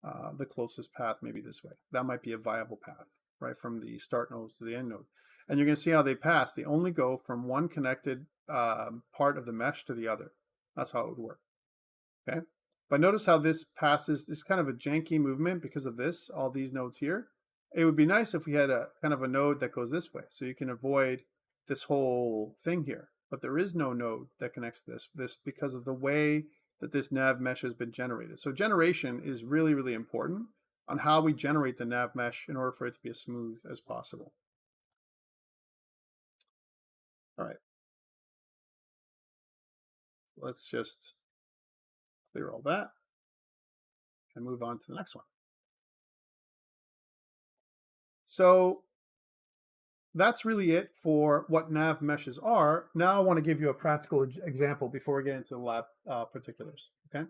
the closest path maybe this way. That might be a viable path, right? From the start node to the end node. And you're going to see how they pass. They only go from one connected part of the mesh to the other. That's how it would work, okay? But notice how this passes, this kind of a janky movement because of this, all these nodes here. It would be nice if we had a kind of a node that goes this way, so you can avoid this whole thing here. But there is no node that connects this because of the way that this nav mesh has been generated. So generation is really, really important on how we generate the nav mesh in order for it to be as smooth as possible. All right. Let's just clear all that and move on to the next one. So that's really it for what nav meshes are. Now I want to give you a practical example before we get into the lab particulars, okay?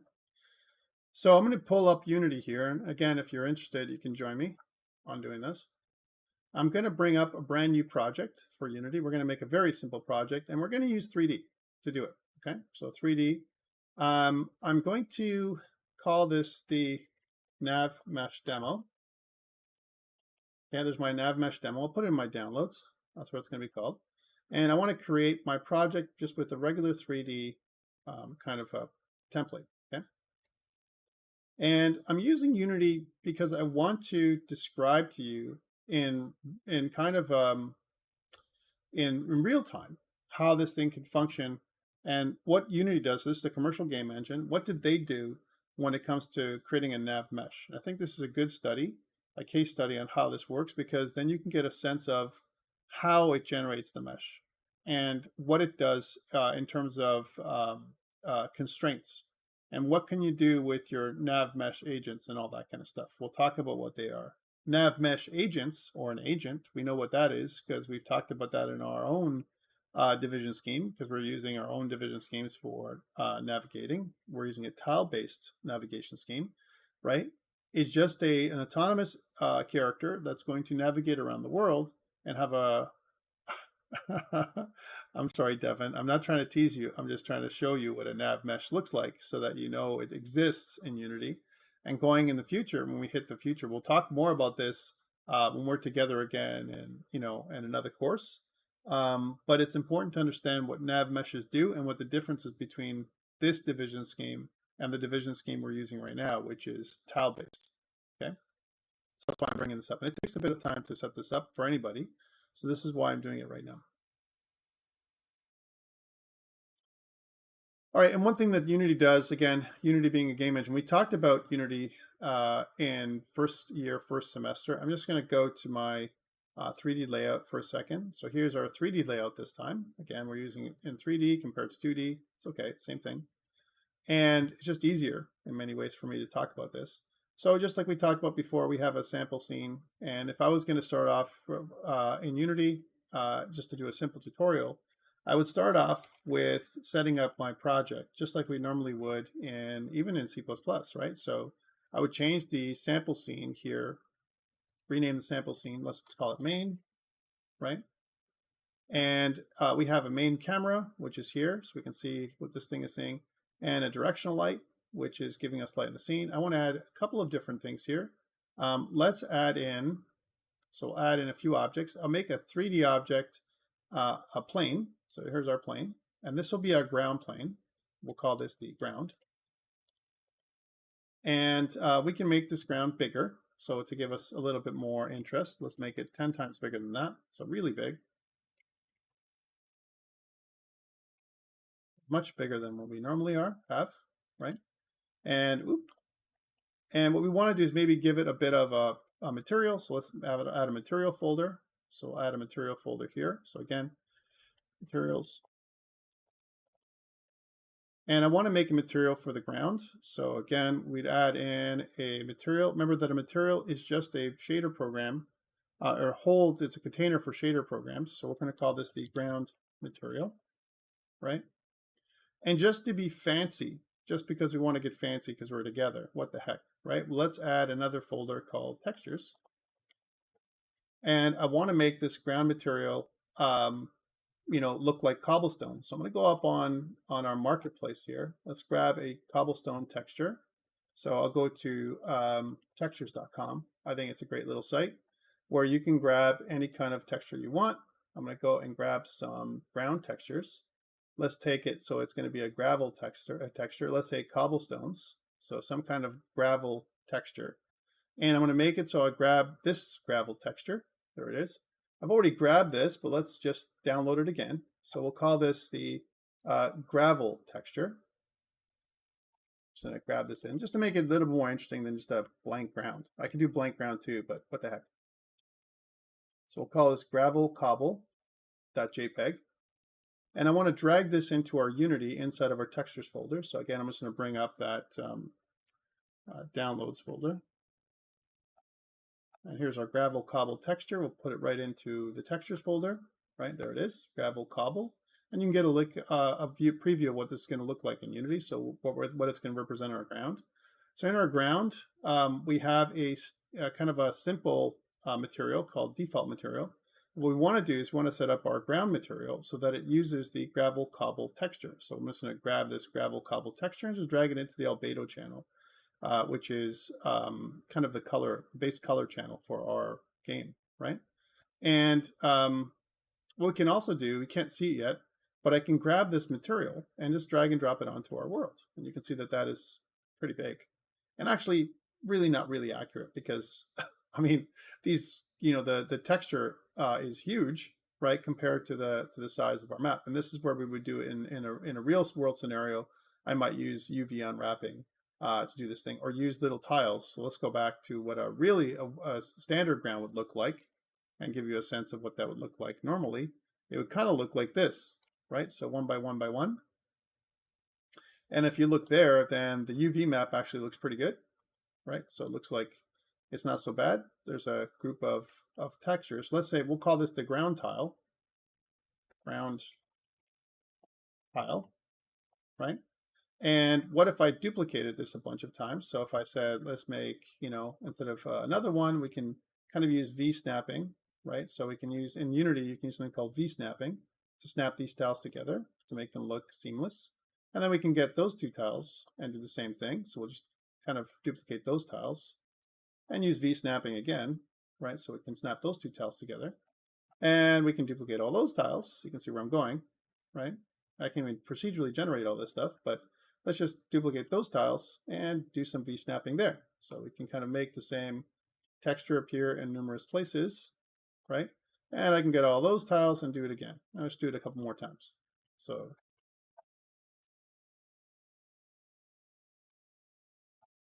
So I'm going to pull up Unity here. And again, if you're interested, you can join me on doing this. I'm going to bring up a brand new project for Unity. We're going to make a very simple project, and we're going to use 3D to do it, okay? So 3D. I'm going to call this the nav mesh demo. Okay, there's my nav mesh demo. I'll put it in my downloads. That's what it's going to be called. And I want to create my project just with a regular 3D kind of a template. Okay. And I'm using Unity because I want to describe to you in kind of in real time how this thing can function and what Unity does. This is a commercial game engine. What did they do when it comes to creating a nav mesh? I think this is a good study, a case study on how this works, because then you can get a sense of how it generates the mesh and what it does in terms of constraints and what can you do with your nav mesh agents and all that kind of stuff. We'll talk about what they are. Nav mesh agents, or an agent, we know what that is because we've talked about that in our own division scheme, because we're using our own division schemes for navigating. We're using a tile-based navigation scheme, right? Is just an autonomous character that's going to navigate around the world and have a I'm sorry, Devin. I'm not trying to tease you. I'm just trying to show you what a nav mesh looks like so that you know it exists in Unity. And going in the future, when we hit the future, we'll talk more about this when we're together again and in another course. But it's important to understand what nav meshes do and what the difference is between this division scheme and the division scheme we're using right now, which is tile-based. Okay, so that's why I'm bringing this up. And it takes a bit of time to set this up for anybody. So this is why I'm doing it right now. All right, and one thing that Unity does, again, Unity being a game engine, we talked about Unity in first semester. I'm just going to go to my 3D layout for a second. So here's our 3D layout this time. Again, we're using it in 3D compared to 2D. It's okay, same thing. And it's just easier in many ways for me to talk about this. So just like we talked about before, we have a sample scene. And if I was going to start off in Unity, just to do a simple tutorial, I would start off with setting up my project, just like we normally would even in C++, right? So I would change the sample scene here, rename the sample scene, let's call it main, right? And we have a main camera, which is here, so we can see what this thing is saying. and a directional light, which is giving us light in the scene. I want to add a couple of different things here. Let's add in, so we'll add in a few objects. I'll make a 3D object, a plane. So here's our plane, and this will be our ground plane. We'll call this the ground. And we can make this ground bigger. So to give us a little bit more interest, let's make it 10 times bigger than that. So really big. Much bigger than what we normally have, right? And what we want to do is maybe give it a bit of a material. So let's add a material folder. So we'll add a material folder here. So again, materials. And I want to make a material for the ground. So again, we'd add in a material. Remember that a material is just a shader program, or holds, it's a container for shader programs. So we're going to call this the ground material, right? And just to be fancy, just because we want to get fancy because we're together, what the heck, right? Well, let's add another folder called textures. And I want to make this ground material look like cobblestone. So I'm going to go up on our marketplace here. Let's grab a cobblestone texture. So I'll go to textures.com. I think it's a great little site where you can grab any kind of texture you want. I'm going to go and grab some ground textures. Let's take it, so it's going to be a gravel texture. Let's say cobblestones, so some kind of gravel texture. And I'm going to make it so I grab this gravel texture. There it is. I've already grabbed this, but let's just download it again. So we'll call this the gravel texture. Just going to grab this in just to make it a little more interesting than just a blank ground. I can do blank ground too, but what the heck. So we'll call this gravel cobble.jpg. And I want to drag this into our Unity inside of our textures folder. So again, I'm just going to bring up that downloads folder. And here's our gravel cobble texture. We'll put it right into the textures folder. Right, there it is, gravel cobble. And you can get a preview of what this is going to look like in Unity, so what it's going to represent in our ground. So in our ground, we have a kind of a simple material called default material. What we want to do is we want to set up our ground material so that it uses the gravel cobble texture. So I'm just going to grab this gravel cobble texture and just drag it into the albedo channel, which is kind of the base color channel for our game, right? And what we can also do, we can't see it yet, but I can grab this material and just drag and drop it onto our world. And you can see that that is pretty big. And actually, really not really accurate because, I mean, these, the texture is huge, right, compared to the size of our map. And this is where we would do it in a real world scenario. I might use UV unwrapping to do this thing, or use little tiles. So let's go back to what a standard ground would look like and give you a sense of what that would look like normally. It would kind of look like this, right? So 1 by 1 by 1. And if you look there, then the UV map actually looks pretty good, right? So it looks like it's not so bad. There's a group of textures. Let's say we'll call this the ground tile. Ground tile, right? And what if I duplicated this a bunch of times? So if I said, let's make, instead of another one, we can kind of use Vsnapping, right? So we can use, in Unity, you can use something called Vsnapping to snap these tiles together to make them look seamless. And then we can get those two tiles and do the same thing. So we'll just kind of duplicate those tiles and use Vsnapping again, right? So we can snap those two tiles together. And we can duplicate all those tiles. You can see where I'm going, right? I can even procedurally generate all this stuff, but let's just duplicate those tiles and do some Vsnapping there. So we can kind of make the same texture appear in numerous places, right? And I can get all those tiles and do it again. I'll just do it a couple more times. So,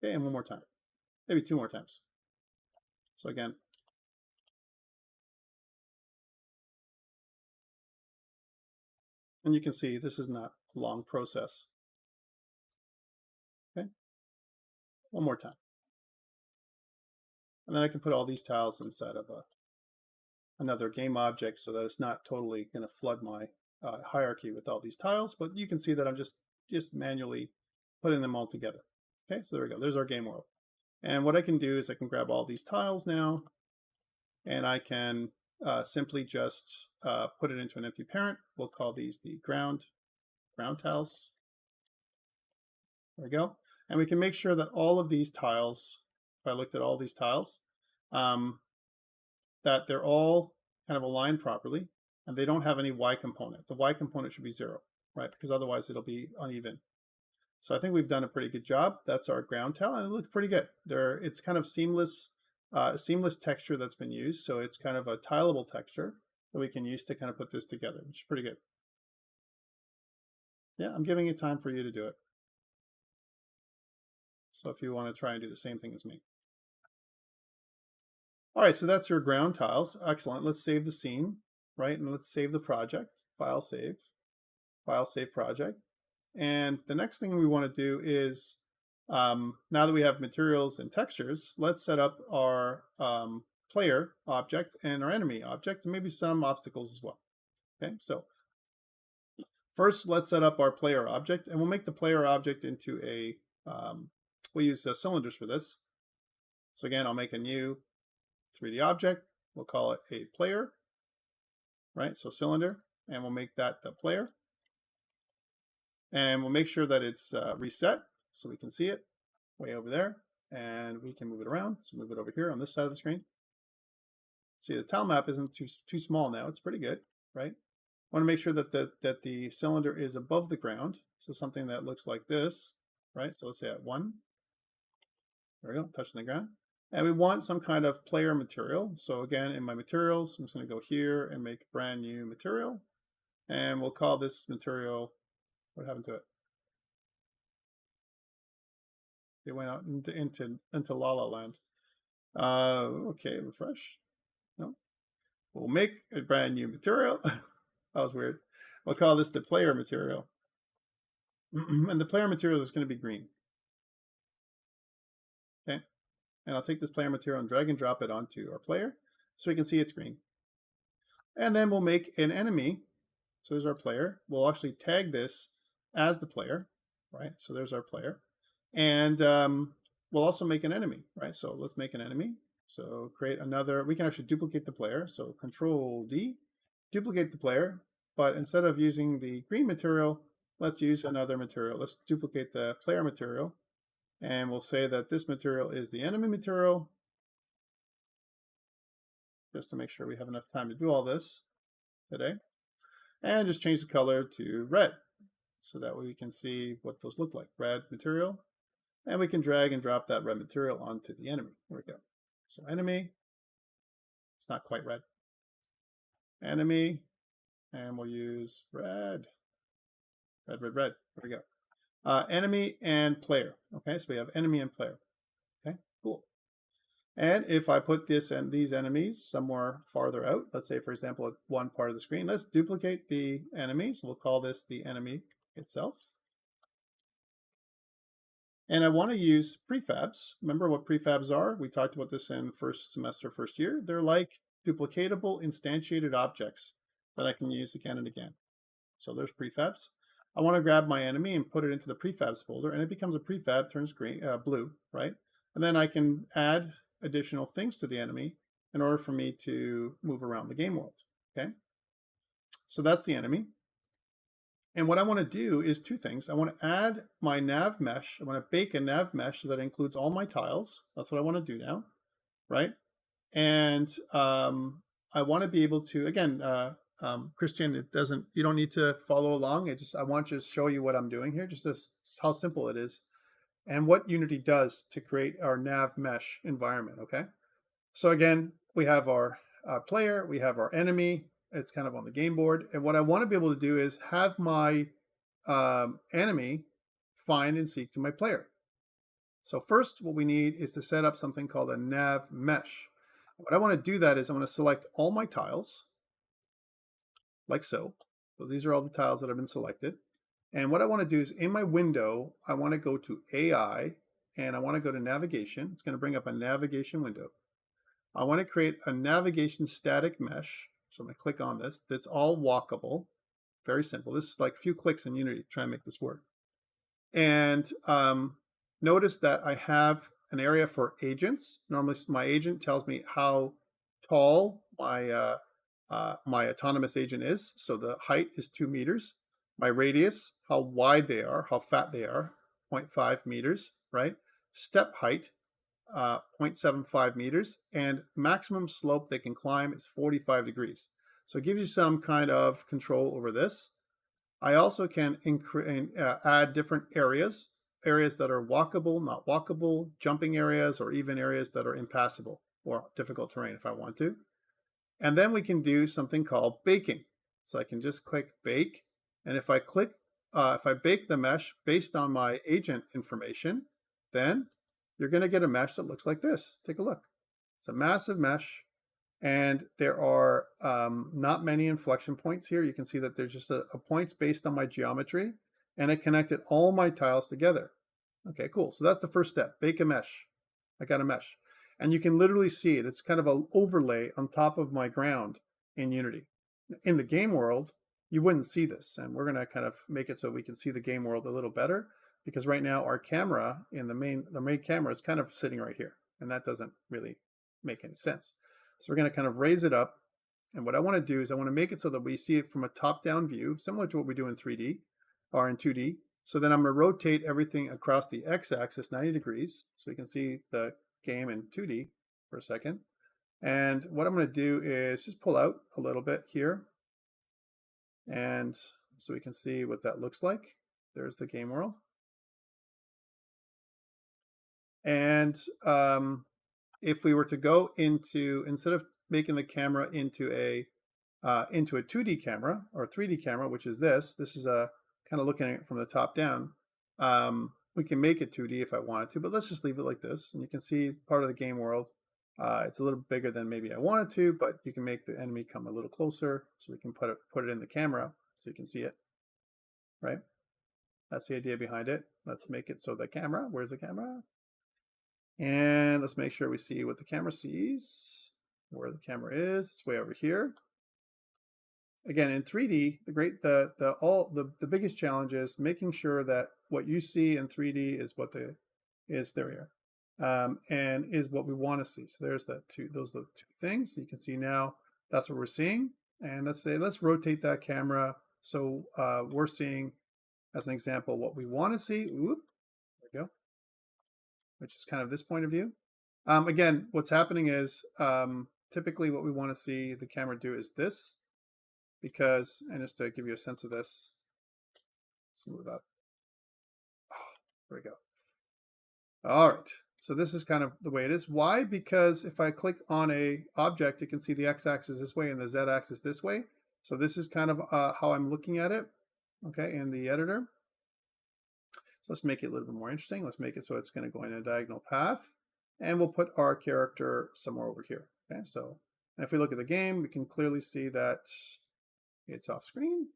okay, and one more time. Maybe 2 more times. So again, and you can see this is not a long process. Okay, one more time. And then I can put all these tiles inside of another game object so that it's not totally going to flood my hierarchy with all these tiles, but you can see that I'm just manually putting them all together. Okay, so there we go. There's our game world. And what I can do is I can grab all these tiles now, and I can simply just put it into an empty parent. We'll call these the ground tiles. There we go. And we can make sure that all of these tiles, if I looked at all these tiles, that they're all kind of aligned properly and they don't have any Y component. The Y component should be 0, right? Because otherwise it'll be uneven. So I think we've done a pretty good job. That's our ground tile, and it looks pretty good. It's kind of seamless texture that's been used. So it's kind of a tileable texture that we can use to kind of put this together, which is pretty good. Yeah, I'm giving you time for you to do it. So if you want to try and do the same thing as me. All right, so that's your ground tiles. Excellent. Let's save the scene, right? And let's save the project. File save project. And the next thing we want to do is, now that we have materials and textures, let's set up our player object and our enemy object, and maybe some obstacles as well. Okay, so first let's set up our player object, and we'll make the player object into a, we'll use cylinders for this. So again, I'll make a new 3D object. We'll call it a player, right? So cylinder, and we'll make that the player. And we'll make sure that it's reset so we can see it way over there. And we can move it around. So move it over here on this side of the screen. See, the tile map isn't too small now. It's pretty good, right? I want to make sure that the cylinder is above the ground. So something that looks like this, right? So let's say at 1. There we go, touching the ground. And we want some kind of player material. So again, in my materials, I'm just going to go here and make a brand new material. And we'll call this material, what happened to it? It went out into La La Land. Okay, refresh. No. We'll make a brand new material. That was weird. We'll call this the player material. And the player material is going to be green. Okay. And I'll take this player material and drag and drop it onto our player so we can see it's green. And then we'll make an enemy. So there's our player. We'll actually tag this as the player, right? So there's our player. And we'll also make an enemy, right? So let's make an enemy. So create another, we can actually duplicate the player. So Control D, duplicate the player. But instead of using the green material, let's use another material. Let's duplicate the player material. And we'll say that this material is the enemy material, just to make sure we have enough time to do all this today. And just change the color to red, so that way we can see what those look like. Red material, and we can drag and drop that red material onto the enemy. There we go. So enemy, it's not quite red. Enemy, and we'll use red. Red, red, red. There we go. Enemy and player. Okay, so we have enemy and player. Okay, cool. And if I put this and these enemies somewhere farther out, let's say, for example, at one part of the screen, let's duplicate the enemy. So we'll call this the enemy itself. And I want to use prefabs. Remember what prefabs are? We talked about this in first semester, first year. They're like duplicatable instantiated objects that I can use again and again. So there's prefabs. I want to grab my enemy and put it into the prefabs folder, and it becomes a prefab, turns green, blue, right? And then I can add additional things to the enemy in order for me to move around the game world, okay? So that's the enemy. And what I want to do is two things. I want to add my nav mesh. I want to bake a nav mesh that includes all my tiles. That's what I want to do now, right? And I want to be able to, again, Christian, you don't need to follow along. I want to show you what I'm doing here, just how simple it is and what Unity does to create our nav mesh environment, okay? So again, we have our player, we have our enemy. It's kind of on the game board. And what I want to be able to do is have my enemy find and seek to my player. So first, what we need is to set up something called a nav mesh. What I want to do that is I want to select all my tiles, like so. So these are all the tiles that have been selected. And what I want to do is in my window, I want to go to AI and I want to go to navigation. It's going to bring up a navigation window. I want to create a navigation static mesh. So I'm going to click on this. That's all walkable. Very simple. This is like a few clicks in Unity to try and make this work. And notice that I have an area for agents. Normally my agent tells me how tall my autonomous agent is. So the height is 2 meters. My radius, how wide they are, how fat they are. 0.5 meters, right? Step height, 0.75 meters, and maximum slope they can climb is 45 degrees. So it gives you some kind of control over this. I also can add different areas that are walkable, not walkable, jumping areas, or even areas that are impassable or difficult terrain if I want to. And then we can do something called baking. So I can just click bake. And if I bake the mesh based on my agent information, then you're going to get a mesh that looks like this. Take a look. It's a massive mesh. And there are not many inflection points here. You can see that there's just a points based on my geometry. And it connected all my tiles together. Okay, cool. So that's the first step. Bake a mesh. I got a mesh. And you can literally see it. It's kind of an overlay on top of my ground in Unity. In the game world, you wouldn't see this. And we're going to kind of make it so we can see the game world a little better. Because right now our camera in the main camera is kind of sitting right here. And that doesn't really make any sense. So we're going to kind of raise it up. And what I want to do is I want to make it so that we see it from a top-down view, similar to what we do in 3D or in 2D. So then I'm going to rotate everything across the x-axis 90 degrees so we can see the game in 2D for a second. And what I'm going to do is just pull out a little bit here. And so we can see what that looks like. There's the game world. And if we were to go into, instead of making the camera into a 2D camera or 3D camera, which is this is a kind of looking at it from the top down. We can make it 2D if I wanted to, but let's just leave it like this. And you can see part of the game world. It's a little bigger than maybe I wanted to, but you can make the enemy come a little closer so we can put it in the camera so you can see it, right? That's the idea behind it. Let's make it so the camera, where's the camera? And let's make sure we see what the camera sees, where the camera is. It's way over here. Again, in 3D, the biggest challenge is making sure that what you see in 3D is what there we are, and is what we want to see. So there's those are the two things. You can see now that's what we're seeing. And let's rotate that camera so we're seeing, as an example, what we want to see. Oop, there we go. Which is kind of this point of view. Again, what's happening is typically what we want to see the camera do is this. Because, and just to give you a sense of this, let's move up. Oh, there we go. All right, so this is kind of the way it is. Why? Because if I click on a object, you can see the x-axis this way and the z-axis this way. So this is kind of how I'm looking at it, okay, in the editor. So let's make it a little bit more interesting. Let's make it so it's going to go in a diagonal path. And we'll put our character somewhere over here. Okay, so and if we look at the game, we can clearly see that it's off screen.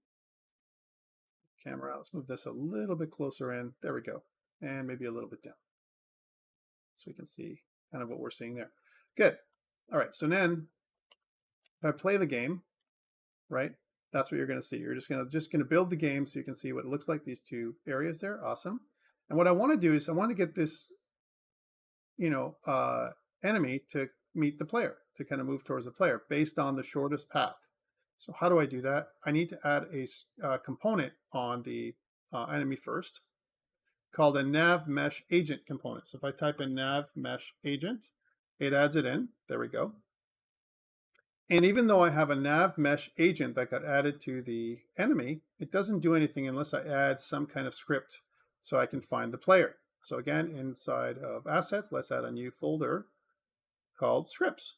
Camera, let's move this a little bit closer in. There we go. And maybe a little bit down. So we can see kind of what we're seeing there. Good. All right, so then if I play the game, right, that's what you're going to see. You're just going to build the game so you can see what it looks like, these two areas there. Awesome. And what I want to do is I want to get this, enemy to meet the player, to kind of move towards the player based on the shortest path. So how do I do that? I need to add a component on the enemy first called a nav mesh agent component. So if I type in nav mesh agent, it adds it in. There we go. And even though I have a nav mesh agent that got added to the enemy, it doesn't do anything unless I add some kind of script so I can find the player. So again, inside of assets, let's add a new folder called scripts.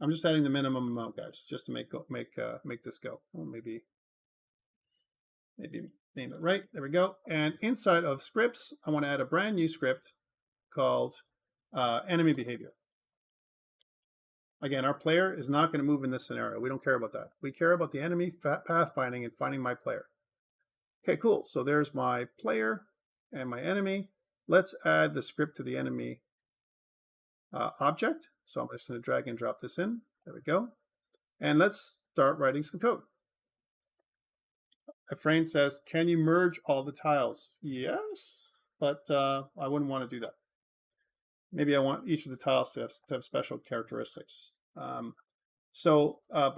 I'm just adding the minimum amount, guys, just to make this go. Or maybe name it right. There we go. And inside of scripts, I want to add a brand new script called enemy behavior. Again, our player is not going to move in this scenario. We don't care about that. We care about the enemy pathfinding and finding my player. Okay, cool. So there's my player and my enemy. Let's add the script to the enemy object. So I'm just going to drag and drop this in. There we go. And let's start writing some code. A frame says, can you merge all the tiles? Yes, but I wouldn't want to do that. Maybe I want each of the tiles to have special characteristics. But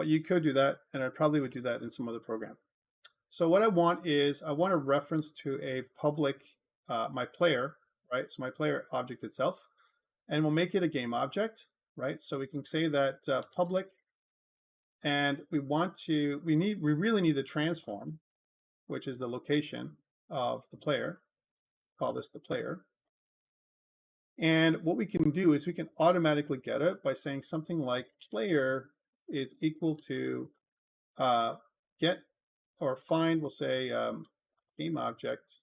you could do that, and I probably would do that in some other program. So what I want is I want a reference to a public, my player, right? So my player object itself, and we'll make it a game object, right? So we can say that public, and we really need the transform, which is the location of the player. Call this the player. And what we can do is we can automatically get it by saying something like player is equal to get or find, we'll say game object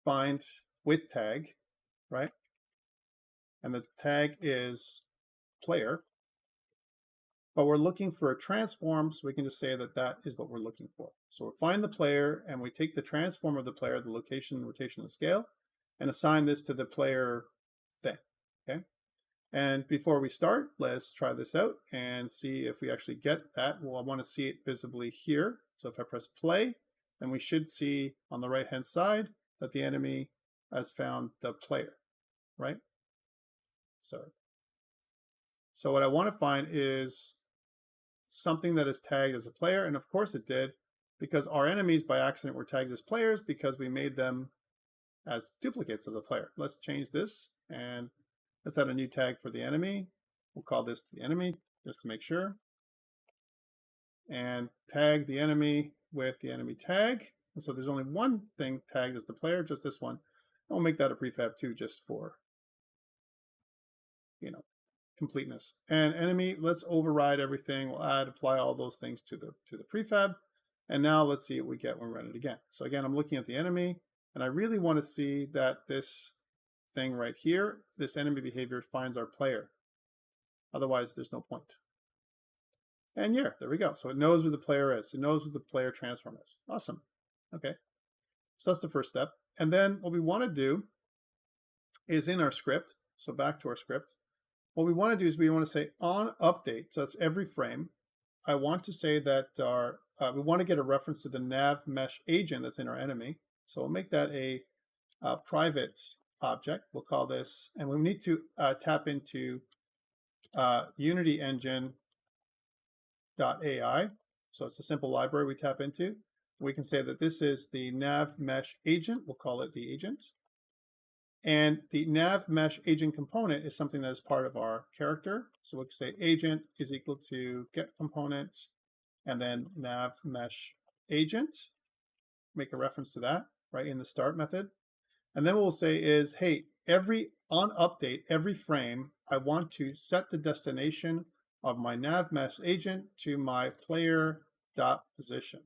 find with tag, right? And the tag is player, but we're looking for a transform, so we can just say that that is what we're looking for. So we'll find the player, and we take the transform of the player, the location, rotation, and scale, and assign this to the player thing, okay? And before we start, let's try this out and see if we actually get that. Well, I want to see it visibly here. So if I press play, then we should see on the right-hand side that the enemy has found the player, right? So what I want to find is something that is tagged as a player, and of course it did, because our enemies by accident were tagged as players because we made them as duplicates of the player. Let's change this, and let's add a new tag for the enemy. We'll call this the enemy, just to make sure. And tag the enemy with the enemy tag. And so there's only one thing tagged as the player, just this one. And we'll make that a prefab too, just for, completeness. And enemy, let's override everything. We'll apply all those things to the prefab. And now let's see what we get when we run it again. So again, I'm looking at the enemy, and I really want to see that this thing right here, this enemy behavior finds our player. Otherwise, there's no point. And yeah, there we go. So it knows where the player is. It knows what the player transform is. Awesome. Okay. So that's the first step. And then what we want to do is in our script, so back to our script, what we want to do is we want to say on update, so that's every frame. I want to say that we want to get a reference to the nav mesh agent that's in our enemy. So we'll make that a private object. We'll call this, and we need to tap into Unity Engine .ai. So it's a simple library we tap into. We can say that this is the nav mesh agent. We'll call it the agent. And the nav mesh agent component is something that is part of our character. So we can say agent is equal to get component and then nav mesh agent. Make a reference to that right in the start method. And then what we'll say is, hey, on update, every frame, I want to set the destination of my nav mesh agent to my player.position.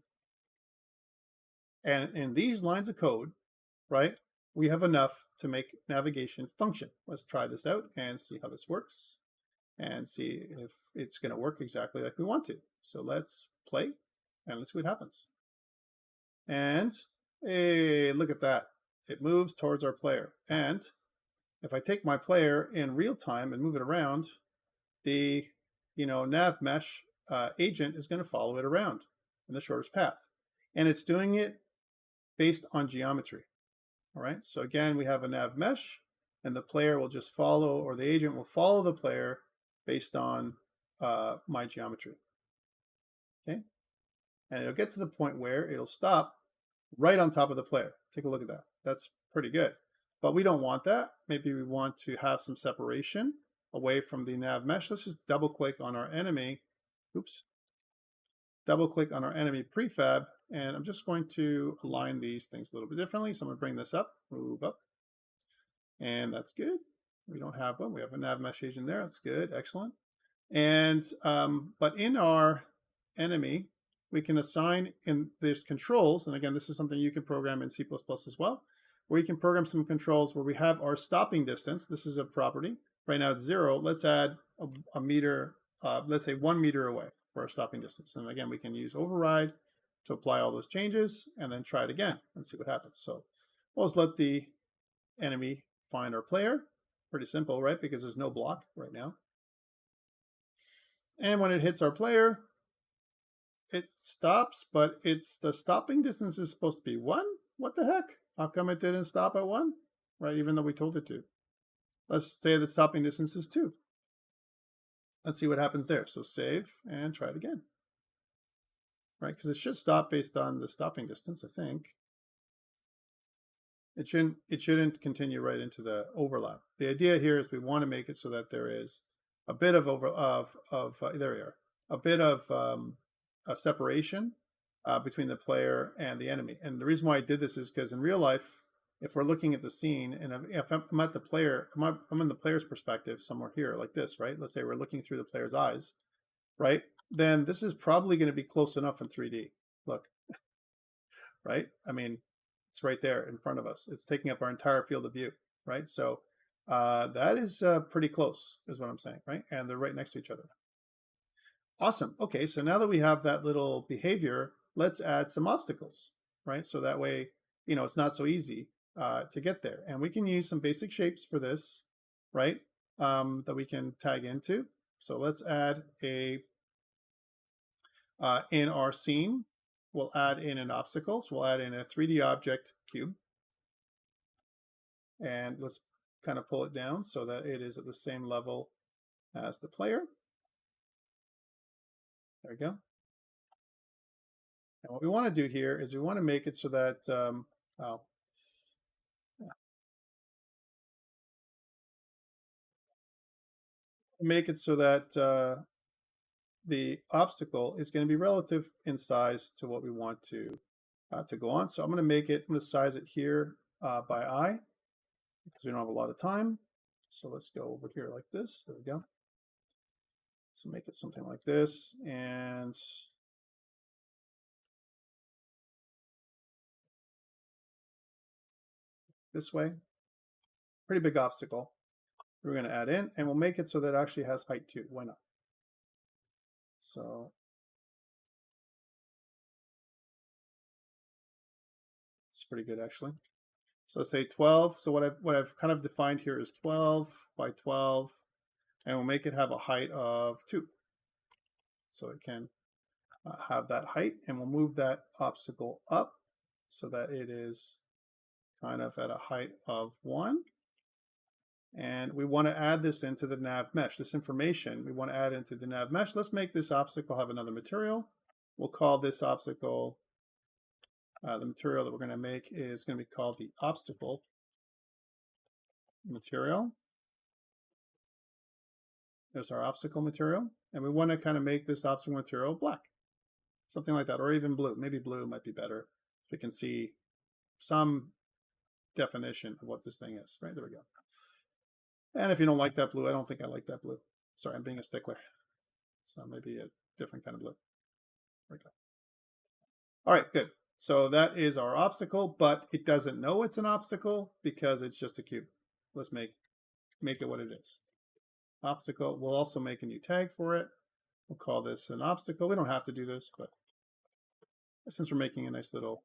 And in these lines of code, right, we have enough to make navigation function. Let's try this out and see how this works and see if it's going to work exactly like we want to. So let's play and let's see what happens. And hey, look at that. It moves towards our player. And if I take my player in real time and move it around, the nav mesh agent is going to follow it around in the shortest path. And it's doing it based on geometry. All right, so again, we have a nav mesh, and the player will just follow, or the agent will follow the player based on my geometry. Okay, and it'll get to the point where it'll stop right on top of the player. Take a look at that. That's pretty good. But we don't want that. Maybe we want to have some separation away from the nav mesh. Let's just double click on our enemy. Oops. Double click on our enemy prefab, and I'm just going to align these things a little bit differently. So I'm going to bring this up, move up, and that's good. We don't have one. We have a nav mesh agent there. That's good. Excellent. And but in our enemy, we can assign in there's controls, and again, this is something you can program in C++ as well, where you can program some controls where we have our stopping distance. This is a property. Right now it's 0. Let's add a meter, let's say 1 meter away for our stopping distance. And again, we can use override to apply all those changes and then try it again and see what happens. So we'll just let the enemy find our player. Pretty simple, right? Because there's no block right now. And when it hits our player, it stops, but the stopping distance is supposed to be 1. What the heck? How come it didn't stop at 1? Right, even though we told it to. Let's say the stopping distance is 2. Let's see what happens there. So save and try it again. right? Because it should stop based on the stopping distance, I think. It shouldn't continue right into the overlap. The idea here is we want to make it so that there is a bit of there we are, a bit of a separation between the player and the enemy. And the reason why I did this is because in real life, if we're looking at the scene and if I'm at the player, I'm in the player's perspective somewhere here like this, right? Let's say we're looking through the player's eyes, right? Then this is probably going to be close enough in 3D. Look, right? I mean, it's right there in front of us. It's taking up our entire field of view, right? So that is pretty close, is what I'm saying, right? And they're right next to each other. Awesome. Okay, so now that we have that little behavior, let's add some obstacles, right? So that way, you know, it's not so easy to get there. And we can use some basic shapes for this, right? That we can tag into. So let's add a, in our scene, we'll add in an obstacle. So we'll add in a 3D object cube. And let's kind of pull it down so that it is at the same level as the player. There we go. And what we want to do here is we want to make it so that, make it so that the obstacle is going to be relative in size to what we want to go on. So I'm going to make it, I'm going to size it here by eye because we don't have a lot of time. So let's go over here like this. There we go. So make it something like this, and this way. Pretty big obstacle. We're going to add in, and we'll make it so that it actually has height too. Why not? So it's pretty good actually. So let's say 12. So what I've kind of defined here is 12 by 12, and we'll make it have a height of 2. So it can have that height, and we'll move that obstacle up so that it is kind of at a height of 1. And we want to add this into the nav mesh. This information we want to add into the nav mesh. Let's make this obstacle have another material. We'll call this obstacle, the material that we're going to make is going to be called the obstacle material. There's our obstacle material. And we want to kind of make this obstacle material black. Something like that, or even blue. Maybe blue might be better. We can see some definition of what this thing is. Right, there we go. And if you don't like that blue, I don't think I like that blue. Sorry, I'm being a stickler. So maybe a different kind of blue. There we go. All right, good. So that is our obstacle, but it doesn't know it's an obstacle because it's just a cube. Let's make it what it is. Obstacle. We'll also make a new tag for it. We'll call this an obstacle. We don't have to do this, but since we're making a nice little,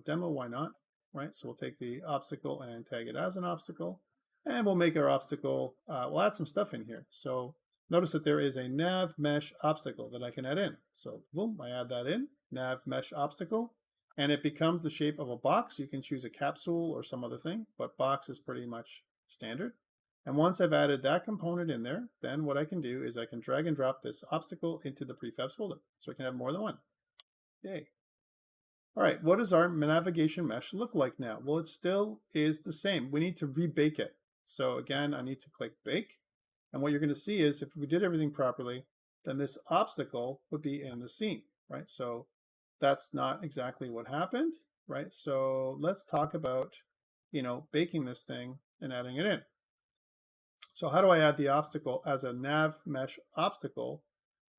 demo, why not? Right? So we'll take the obstacle and tag it as an obstacle. And we'll make our obstacle, we'll add some stuff in here. So notice that there is a nav mesh obstacle that I can add in. So boom, I add that in, nav mesh obstacle, and it becomes the shape of a box. You can choose a capsule or some other thing, but box is pretty much standard. And once I've added that component in there, then what I can do is I can drag and drop this obstacle into the prefabs folder. So I can have more than one. Yay. All right, what does our navigation mesh look like now? Well, it still is the same. We need to rebake it. So again, I need to click bake. And what you're going to see is if we did everything properly, then this obstacle would be in the scene, right? So that's not exactly what happened, right? So let's talk about, baking this thing and adding it in. So how do I add the obstacle as a nav mesh obstacle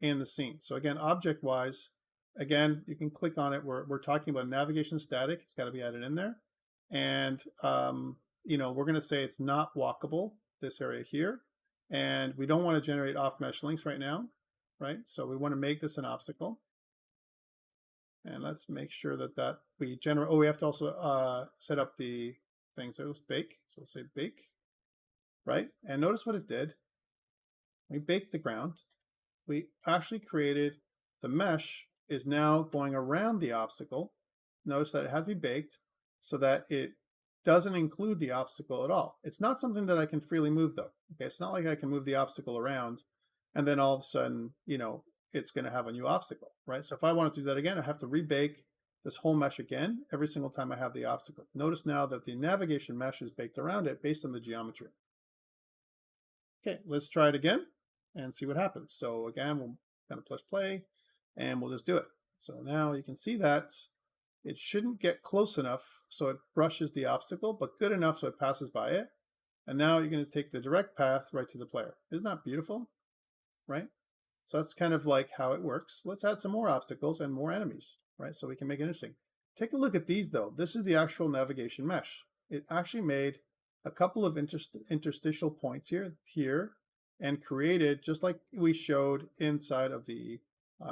in the scene? So again, object-wise, again, you can click on it. We're talking about navigation static. It's got to be added in there. And we're going to say it's not walkable, this area here. And we don't want to generate off-mesh links right now, right? So we want to make this an obstacle. And let's make sure that we generate, we have to also set up the things. So let's bake. So we'll say bake, right? And notice what it did. We baked the ground. We actually created the mesh is now going around the obstacle. Notice that it has to be baked so that it doesn't include the obstacle at all. It's not something that I can freely move though. Okay, it's not like I can move the obstacle around and then all of a sudden, it's going to have a new obstacle, right? So if I wanted to do that again, I have to rebake this whole mesh again every single time I have the obstacle. Notice now that the navigation mesh is baked around it based on the geometry. Okay, let's try it again and see what happens. So again, we'll kind of press play and we'll just do it. So now you can see that it shouldn't get close enough so it brushes the obstacle, but good enough so it passes by it. And now you're going to take the direct path right to the player. Isn't that beautiful? Right? So that's kind of like how it works. Let's add some more obstacles and more enemies, right? So we can make it interesting. Take a look at these though. This is the actual navigation mesh. It actually made a couple of interstitial points here, and created, just like we showed inside of the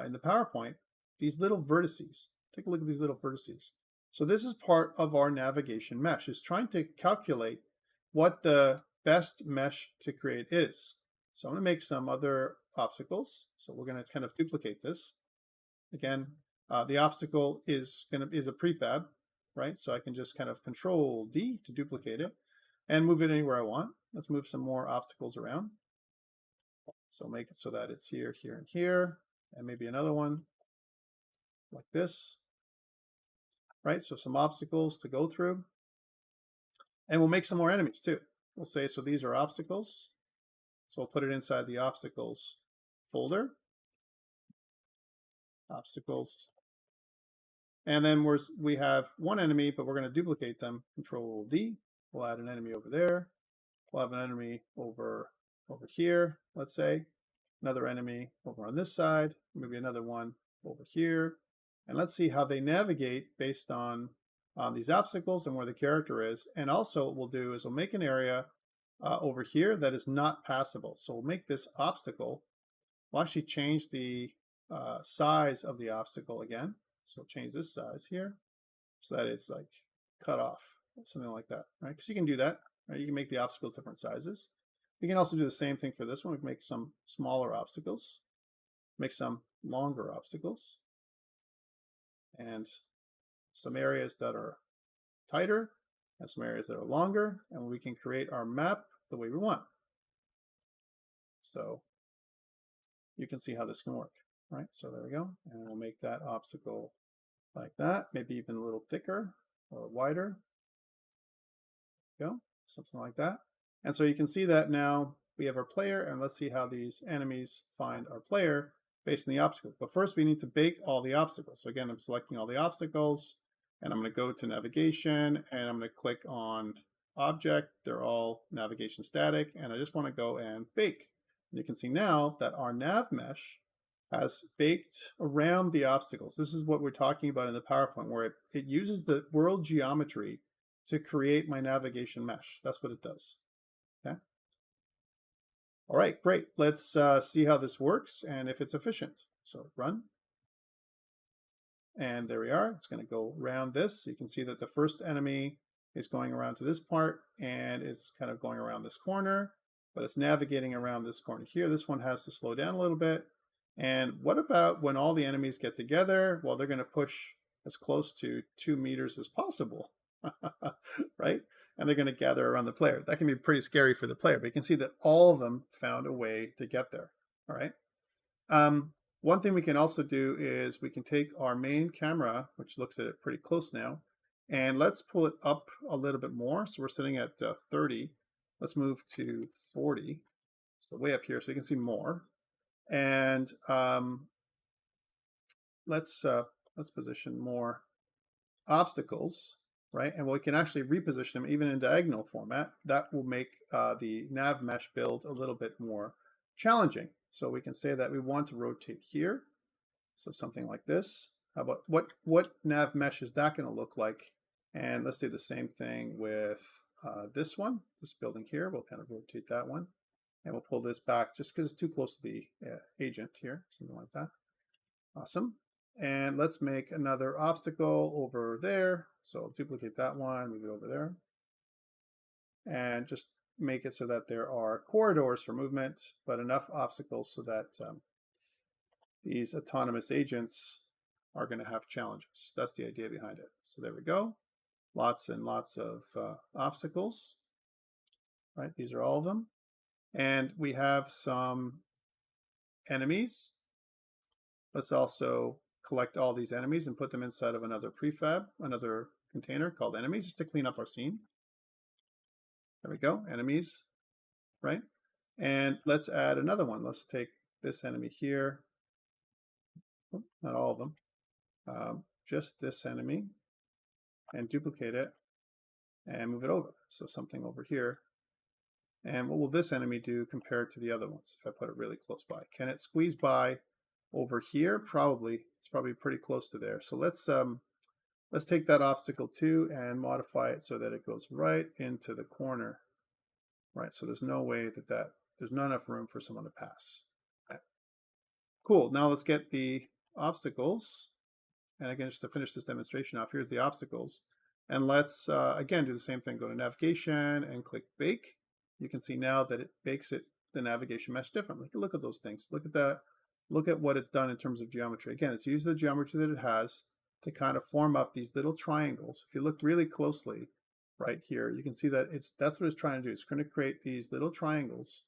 in the PowerPoint, these little vertices. Take a look at these little vertices. So this is part of our navigation mesh. It's trying to calculate what the best mesh to create is. So I'm going to make some other obstacles. So we're going to kind of duplicate this. Again, the obstacle is a prefab, right? So I can just kind of Control D to duplicate it and move it anywhere I want. Let's move some more obstacles around. So make it so that it's here, here, and here, and maybe another one like this, right? So some obstacles to go through. And we'll make some more enemies too. We'll say, so these are obstacles. So we'll put it inside the obstacles folder. Obstacles. And then we have one enemy, but we're going to duplicate them. Control D. We'll add an enemy over there. We'll have an enemy over here, let's say. Another enemy over on this side. Maybe another one over here. And let's see how they navigate based on these obstacles and where the character is. And also what we'll do is we'll make an area over here that is not passable. So we'll make this obstacle. We'll actually change the size of the obstacle again. So we'll change this size here so that it's like cut off, something like that, right? Because you can do that, right? You can make the obstacles different sizes. We can also do the same thing for this one. We can make some smaller obstacles, make some longer obstacles, and some areas that are tighter and some areas that are longer, and we can create our map the way we want. So you can see how this can work, right? So there we go, and we'll make that obstacle like that, maybe even a little thicker or wider. Go, something like that. And so you can see that now we have our player, and let's see how these enemies find our player based on the obstacle. But first we need to bake all the obstacles. So again, I'm selecting all the obstacles, and I'm going to go to navigation, and I'm going to click on object. They're all navigation static, and I just want to go and bake. And you can see now that our nav mesh has baked around the obstacles. This is what we're talking about in the PowerPoint, where it uses the world geometry to create my navigation mesh. That's what it does. Okay. All right, great. Let's see how this works and if it's efficient. So run. And there we are. It's going to go around this. So you can see that the first enemy is going around to this part, and it's kind of going around this corner, but it's navigating around this corner here. This one has to slow down a little bit. And what about when all the enemies get together? Well, they're going to push as close to 2 meters as possible, right? And they're going to gather around the player. That can be pretty scary for the player, but you can see that all of them found a way to get there, all right? One thing we can also do is we can take our main camera, which looks at it pretty close now, and let's pull it up a little bit more. So we're sitting at 30. Let's move to 40. So way up here so we can see more. And let's position more obstacles, right? And we can actually reposition them even in diagonal format. That will make the nav mesh build a little bit more challenging. So we can say that we want to rotate here. So something like this. How about what nav mesh is that going to look like? And let's do the same thing with this one, this building here. We'll kind of rotate that one. And we'll pull this back just because it's too close to the agent here, something like that. Awesome. And let's make another obstacle over there. So I'll duplicate that one, move it over there. And just make it so that there are corridors for movement, but enough obstacles so that these autonomous agents are going to have challenges. That's the idea behind it. So there we go. Lots and lots of obstacles. Right, these are all of them. And we have some enemies. let's also collect all these enemies and put them inside of another prefab, another container called enemies, just to clean up our scene. There we go, enemies, right? And let's add another one. Let's take this enemy here, not all of them, just this enemy, and duplicate it and move it over. So something over here. And what will this enemy do compared to the other ones if I put it really close by? Can it squeeze by over here? Probably. It's probably pretty close to there. So let's take that obstacle too and modify it so that it goes right into the corner. Right, so there's no way that there's not enough room for someone to pass. Okay. Cool, now let's get the obstacles. And again, just to finish this demonstration off, here's the obstacles. And let's, again, do the same thing. Go to navigation and click bake. You can see now that it bakes the navigation mesh differently. Look at those things. Look at that. Look at what it's done in terms of geometry. Again, it's used the geometry that it has to kind of form up these little triangles. If you look really closely right here, you can see that that's what it's trying to do. It's going to create these little triangles.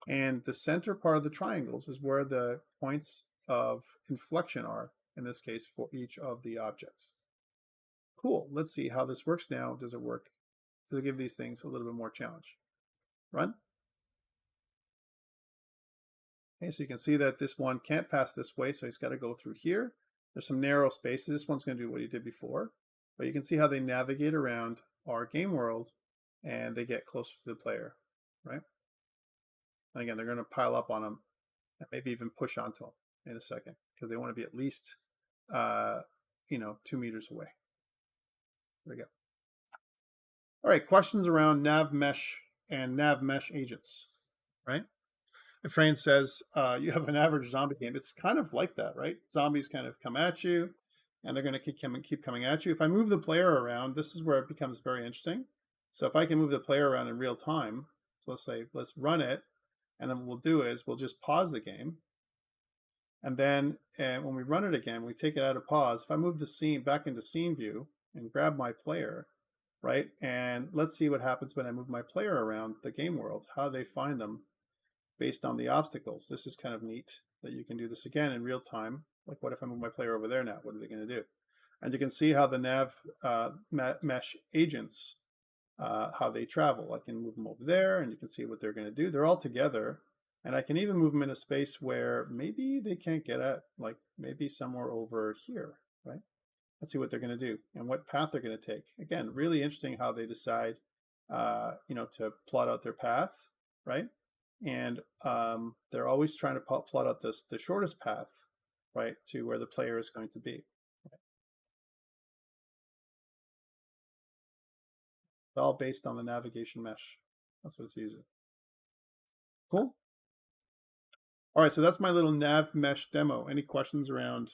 And the center part of the triangles is where the points of inflection are, in this case, for each of the objects. Cool. Let's see how this works now. Does it work? Does it give these things a little bit more challenge? Run. Okay, so you can see that this one can't pass this way, so he's got to go through here. There's some narrow spaces. This one's going to do what he did before. But you can see how they navigate around our game world and they get closer to the player, right? And again, they're going to pile up on him and maybe even push onto him in a second because they want to be at least, 2 meters away. There we go. All right, questions around nav mesh and nav mesh agents, right? Efrain says, you have an average zombie game. It's kind of like that, right? Zombies kind of come at you, and they're going to keep coming at you. If I move the player around, this is where it becomes very interesting. So if I can move the player around in real time, so let's run it, and then what we'll do is we'll just pause the game. And then when we run it again, we take it out of pause. If I move the scene back into scene view and grab my player, right? And let's see what happens when I move my player around the game world, how they find them based on the obstacles. This is kind of neat that you can do this again in real time. Like what if I move my player over there now? What are they going to do? And you can see how the nav mesh agents, how they travel. I can move them over there and you can see what they're going to do. They're all together. And I can even move them in a space where maybe they can't get at, like maybe somewhere over here, right? Let's see what they're going to do and what path they're going to take. Again, really interesting how they decide, to plot out their path, right? And they're always trying to plot out the shortest path, right, to where the player is going to be. Right? It's all based on the navigation mesh. That's what it's using. Cool. All right, so that's my little nav mesh demo. Any questions around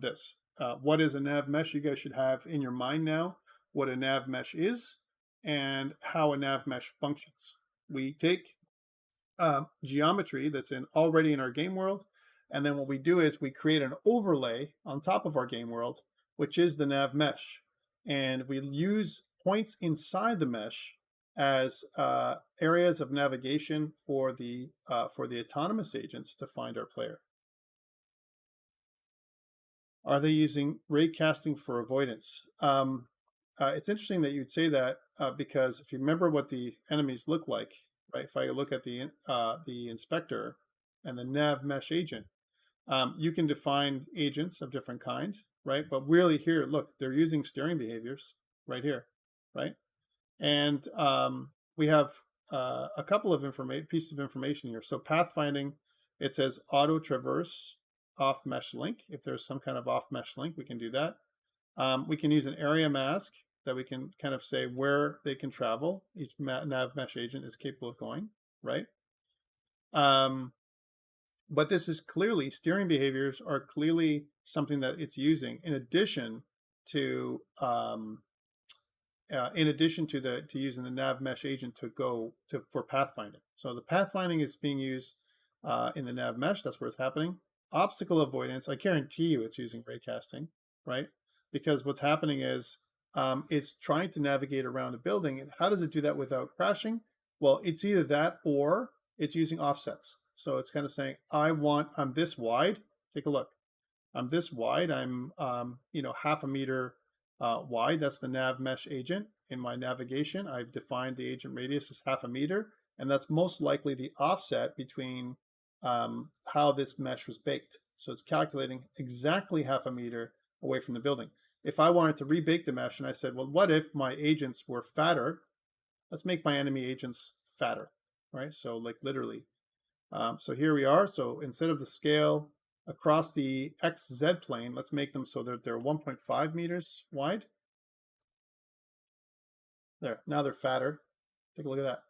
this? What is a nav mesh? You guys should have in your mind now what a nav mesh is and how a nav mesh functions. We take geometry that's already in our game world, and then what we do is we create an overlay on top of our game world, which is the nav mesh, and we use points inside the mesh as areas of navigation for the autonomous agents to find our player. Are they using ray casting for avoidance? It's interesting that you'd say that because if you remember what the enemies look like, right? If I look at the inspector and the nav mesh agent, you can define agents of different kind, right? But really here, look, they're using steering behaviors right here, right? And we have a couple of pieces of information here. So pathfinding, it says auto traverse off mesh link. If there's some kind of off mesh link, we can do that. We can use an area mask that we can kind of say where they can travel. Each nav mesh agent is capable of going, right? But this is clearly, steering behaviors are clearly something that it's using in addition to using the nav mesh agent for pathfinding. So the pathfinding is being used in the nav mesh. That's where it's happening. Obstacle avoidance, I guarantee you it's using raycasting, right? Because what's happening is it's trying to navigate around a building. And how does it do that without crashing? Well, it's either that or it's using offsets. So it's kind of saying, I'm this wide. Take a look. I'm this wide. I'm half a meter wide. That's the nav mesh agent. In my navigation, I've defined the agent radius as half a meter, and that's most likely the offset between how this mesh was baked. So it's calculating exactly half a meter away from the building. If I wanted to rebake the mesh and I said, well, what if my agents were fatter? Let's make my enemy agents fatter, right? So like literally. So here we are. So instead of the scale across the XZ plane, let's make them so that they're 1.5 meters wide. There, now they're fatter. Take a look at that.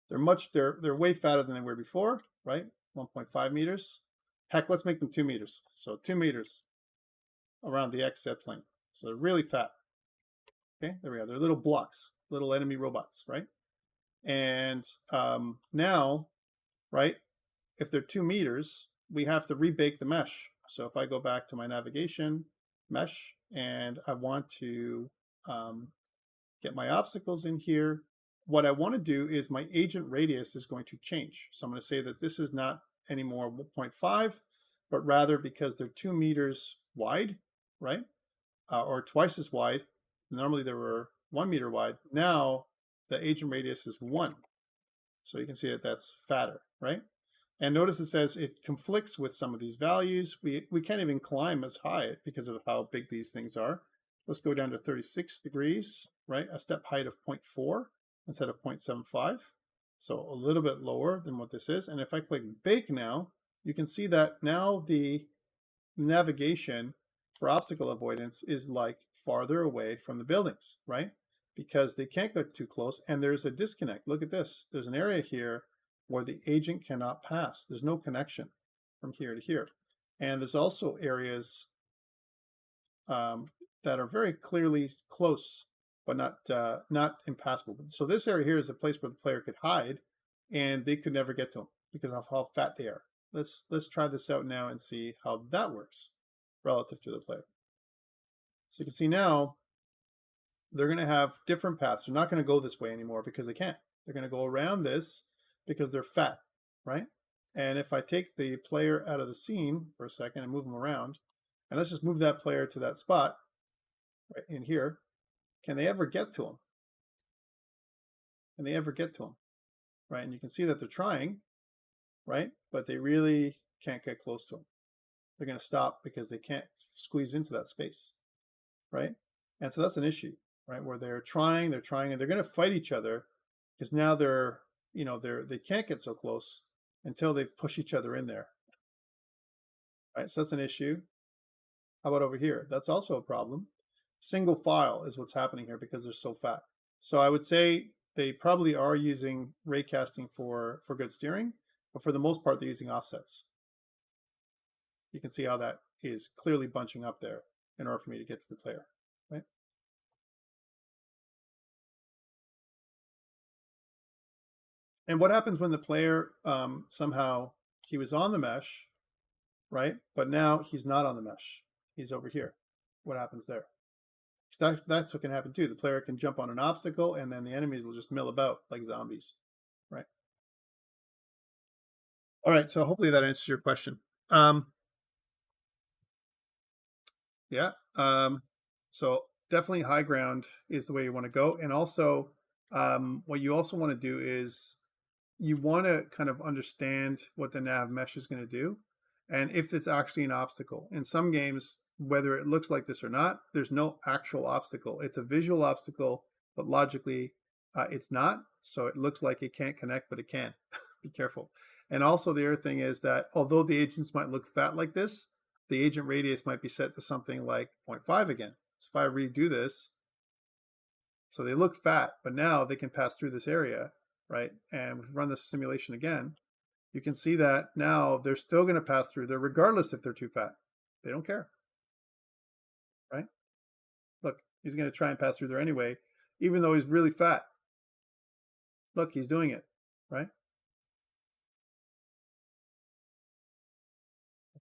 They're way fatter than they were before, right? 1.5 meters. Heck, let's make them 2 meters. So 2 meters around the XZ plane. So they're really fat. Okay, there we are. They're little blocks, little enemy robots, right? And now, right, if they're 2 meters, we have to rebake the mesh. So if I go back to my navigation mesh and I want to get my obstacles in here, what I want to do is my agent radius is going to change. So I'm going to say that this is not anymore 1.5, but rather because they're 2 meters wide, right? Or twice as wide. Normally they were 1 meter wide. Now the agent radius is 1. So you can see that that's fatter, right? And notice it says it conflicts with some of these values. We can't even climb as high because of how big these things are. Let's go down to 36 degrees, right? A step height of 0.4 instead of 0.75. So a little bit lower than what this is. And if I click bake now, you can see that now the navigation for obstacle avoidance is like farther away from the buildings, right? Because they can't get too close and there's a disconnect. Look at this. There's an area here where the agent cannot pass. There's no connection from here to here. And there's also areas that are very clearly close, but not impassable. So this area here is a place where the player could hide and they could never get to them because of how fat they are. Let's try this out now and see how that works relative to the player. So you can see now they're going to have different paths. They're not going to go this way anymore because they can't. They're going to go around this because they're fat, right? And if I take the player out of the scene for a second and move them around, and let's just move that player to that spot right in here, can they ever get to him? Can they ever get to him? Right? And you can see that they're trying, right? But they really can't get close to him. They're going to stop because they can't squeeze into that space, right? And so that's an issue, right? Where they're trying, and they're going to fight each other because now they can't get so close until they push each other in there, right? So that's an issue. How about over here? That's also a problem. Single file is what's happening here because they're so fat. So I would say they probably are using raycasting for good steering, but for the most part, they're using offsets. You can see how that is clearly bunching up there in order for me to get to the player, right? And what happens when the player somehow he was on the mesh, right? But now he's not on the mesh. He's over here. What happens there? So that's what can happen too. The player can jump on an obstacle and then the enemies will just mill about like zombies, right? All right, so hopefully that answers your question. Yeah, so definitely high ground is the way you want to go. And also, what you also want to do is you want to kind of understand what the nav mesh is going to do and if it's actually an obstacle. In some games, whether it looks like this or not, there's no actual obstacle. It's a visual obstacle, but logically it's not. So it looks like it can't connect, but it can. Be careful. And also the other thing is that although the agents might look fat like this, the agent radius might be set to something like 0.5 again. So if I redo this, so they look fat, but now they can pass through this area, right? And we run this simulation again, you can see that now they're still going to pass through there regardless if they're too fat. They don't care, right? Look, he's going to try and pass through there anyway, even though he's really fat. Look, he's doing it, right?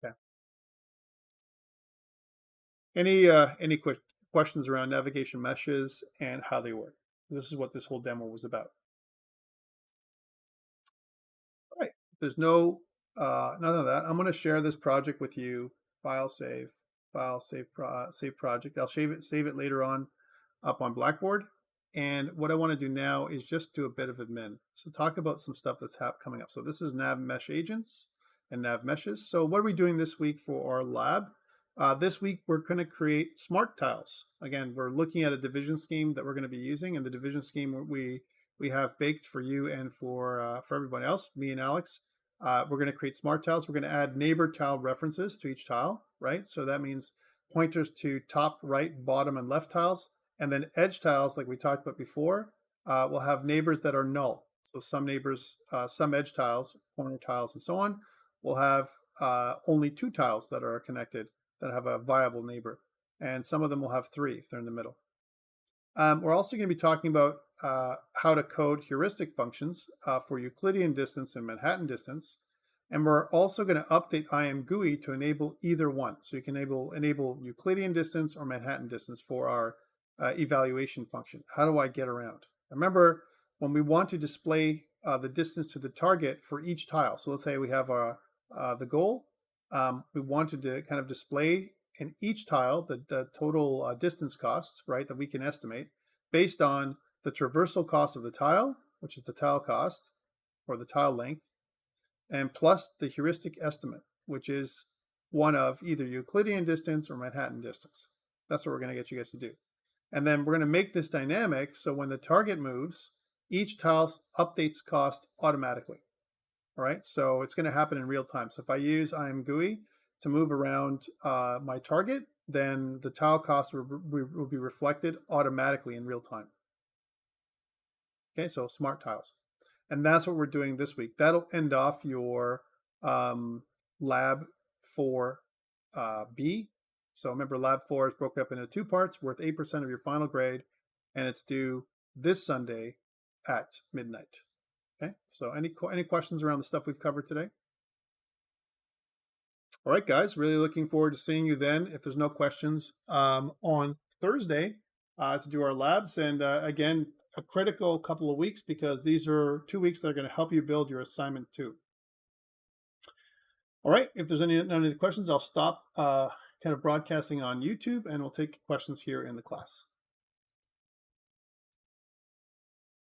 Okay. Any quick questions around navigation meshes and how they work? This is what this whole demo was about. All right. There's none of that. I'm going to share this project with you file, save, save project. I'll save it later on up on Blackboard. And what I want to do now is just do a bit of admin. So talk about some stuff that's coming up. So this is nav mesh agents and nav meshes. So what are we doing this week for our lab? This week, we're going to create smart tiles. Again, we're looking at a division scheme that we're going to be using, and the division scheme we have baked for you and for everyone else, me and Alex. We're going to create smart tiles. We're going to add neighbor tile references to each tile, right? So that means pointers to top, right, bottom, and left tiles. And then edge tiles, like we talked about before, will have neighbors that are null. So some neighbors, some edge tiles, corner tiles, and so on, will have only 2 tiles that are connected that have a viable neighbor. And some of them will have 3 if they're in the middle. We're also going to be talking about how to code heuristic functions for Euclidean distance and Manhattan distance. And we're also going to update IMGUI to enable either one. So you can enable Euclidean distance or Manhattan distance for our evaluation function. How do I get around? Remember, when we want to display the distance to the target for each tile. So let's say we have the goal. We wanted to kind of display in each tile the total distance costs, right, that we can estimate based on the traversal cost of the tile, which is the tile cost or the tile length, and plus the heuristic estimate, which is one of either Euclidean distance or Manhattan distance. That's what we're going to get you guys to do. And then we're going to make this dynamic so when the target moves, each tile updates cost automatically. All right, so it's going to happen in real time. So if I use IMGUI to move around my target, then the tile cost will be reflected automatically in real time. Okay, so smart tiles. And that's what we're doing this week. That'll end off your lab 4B. So remember, lab 4 is broken up into 2 parts, worth 8% of your final grade, and it's due this Sunday at midnight. Okay, so any questions around the stuff we've covered today? All right, guys, really looking forward to seeing you then, if there's no questions, on Thursday to do our labs. And again, a critical couple of weeks because these are 2 weeks that are going to help you build your assignment too. All right, if there's none of the questions, I'll stop kind of broadcasting on YouTube and we'll take questions here in the class.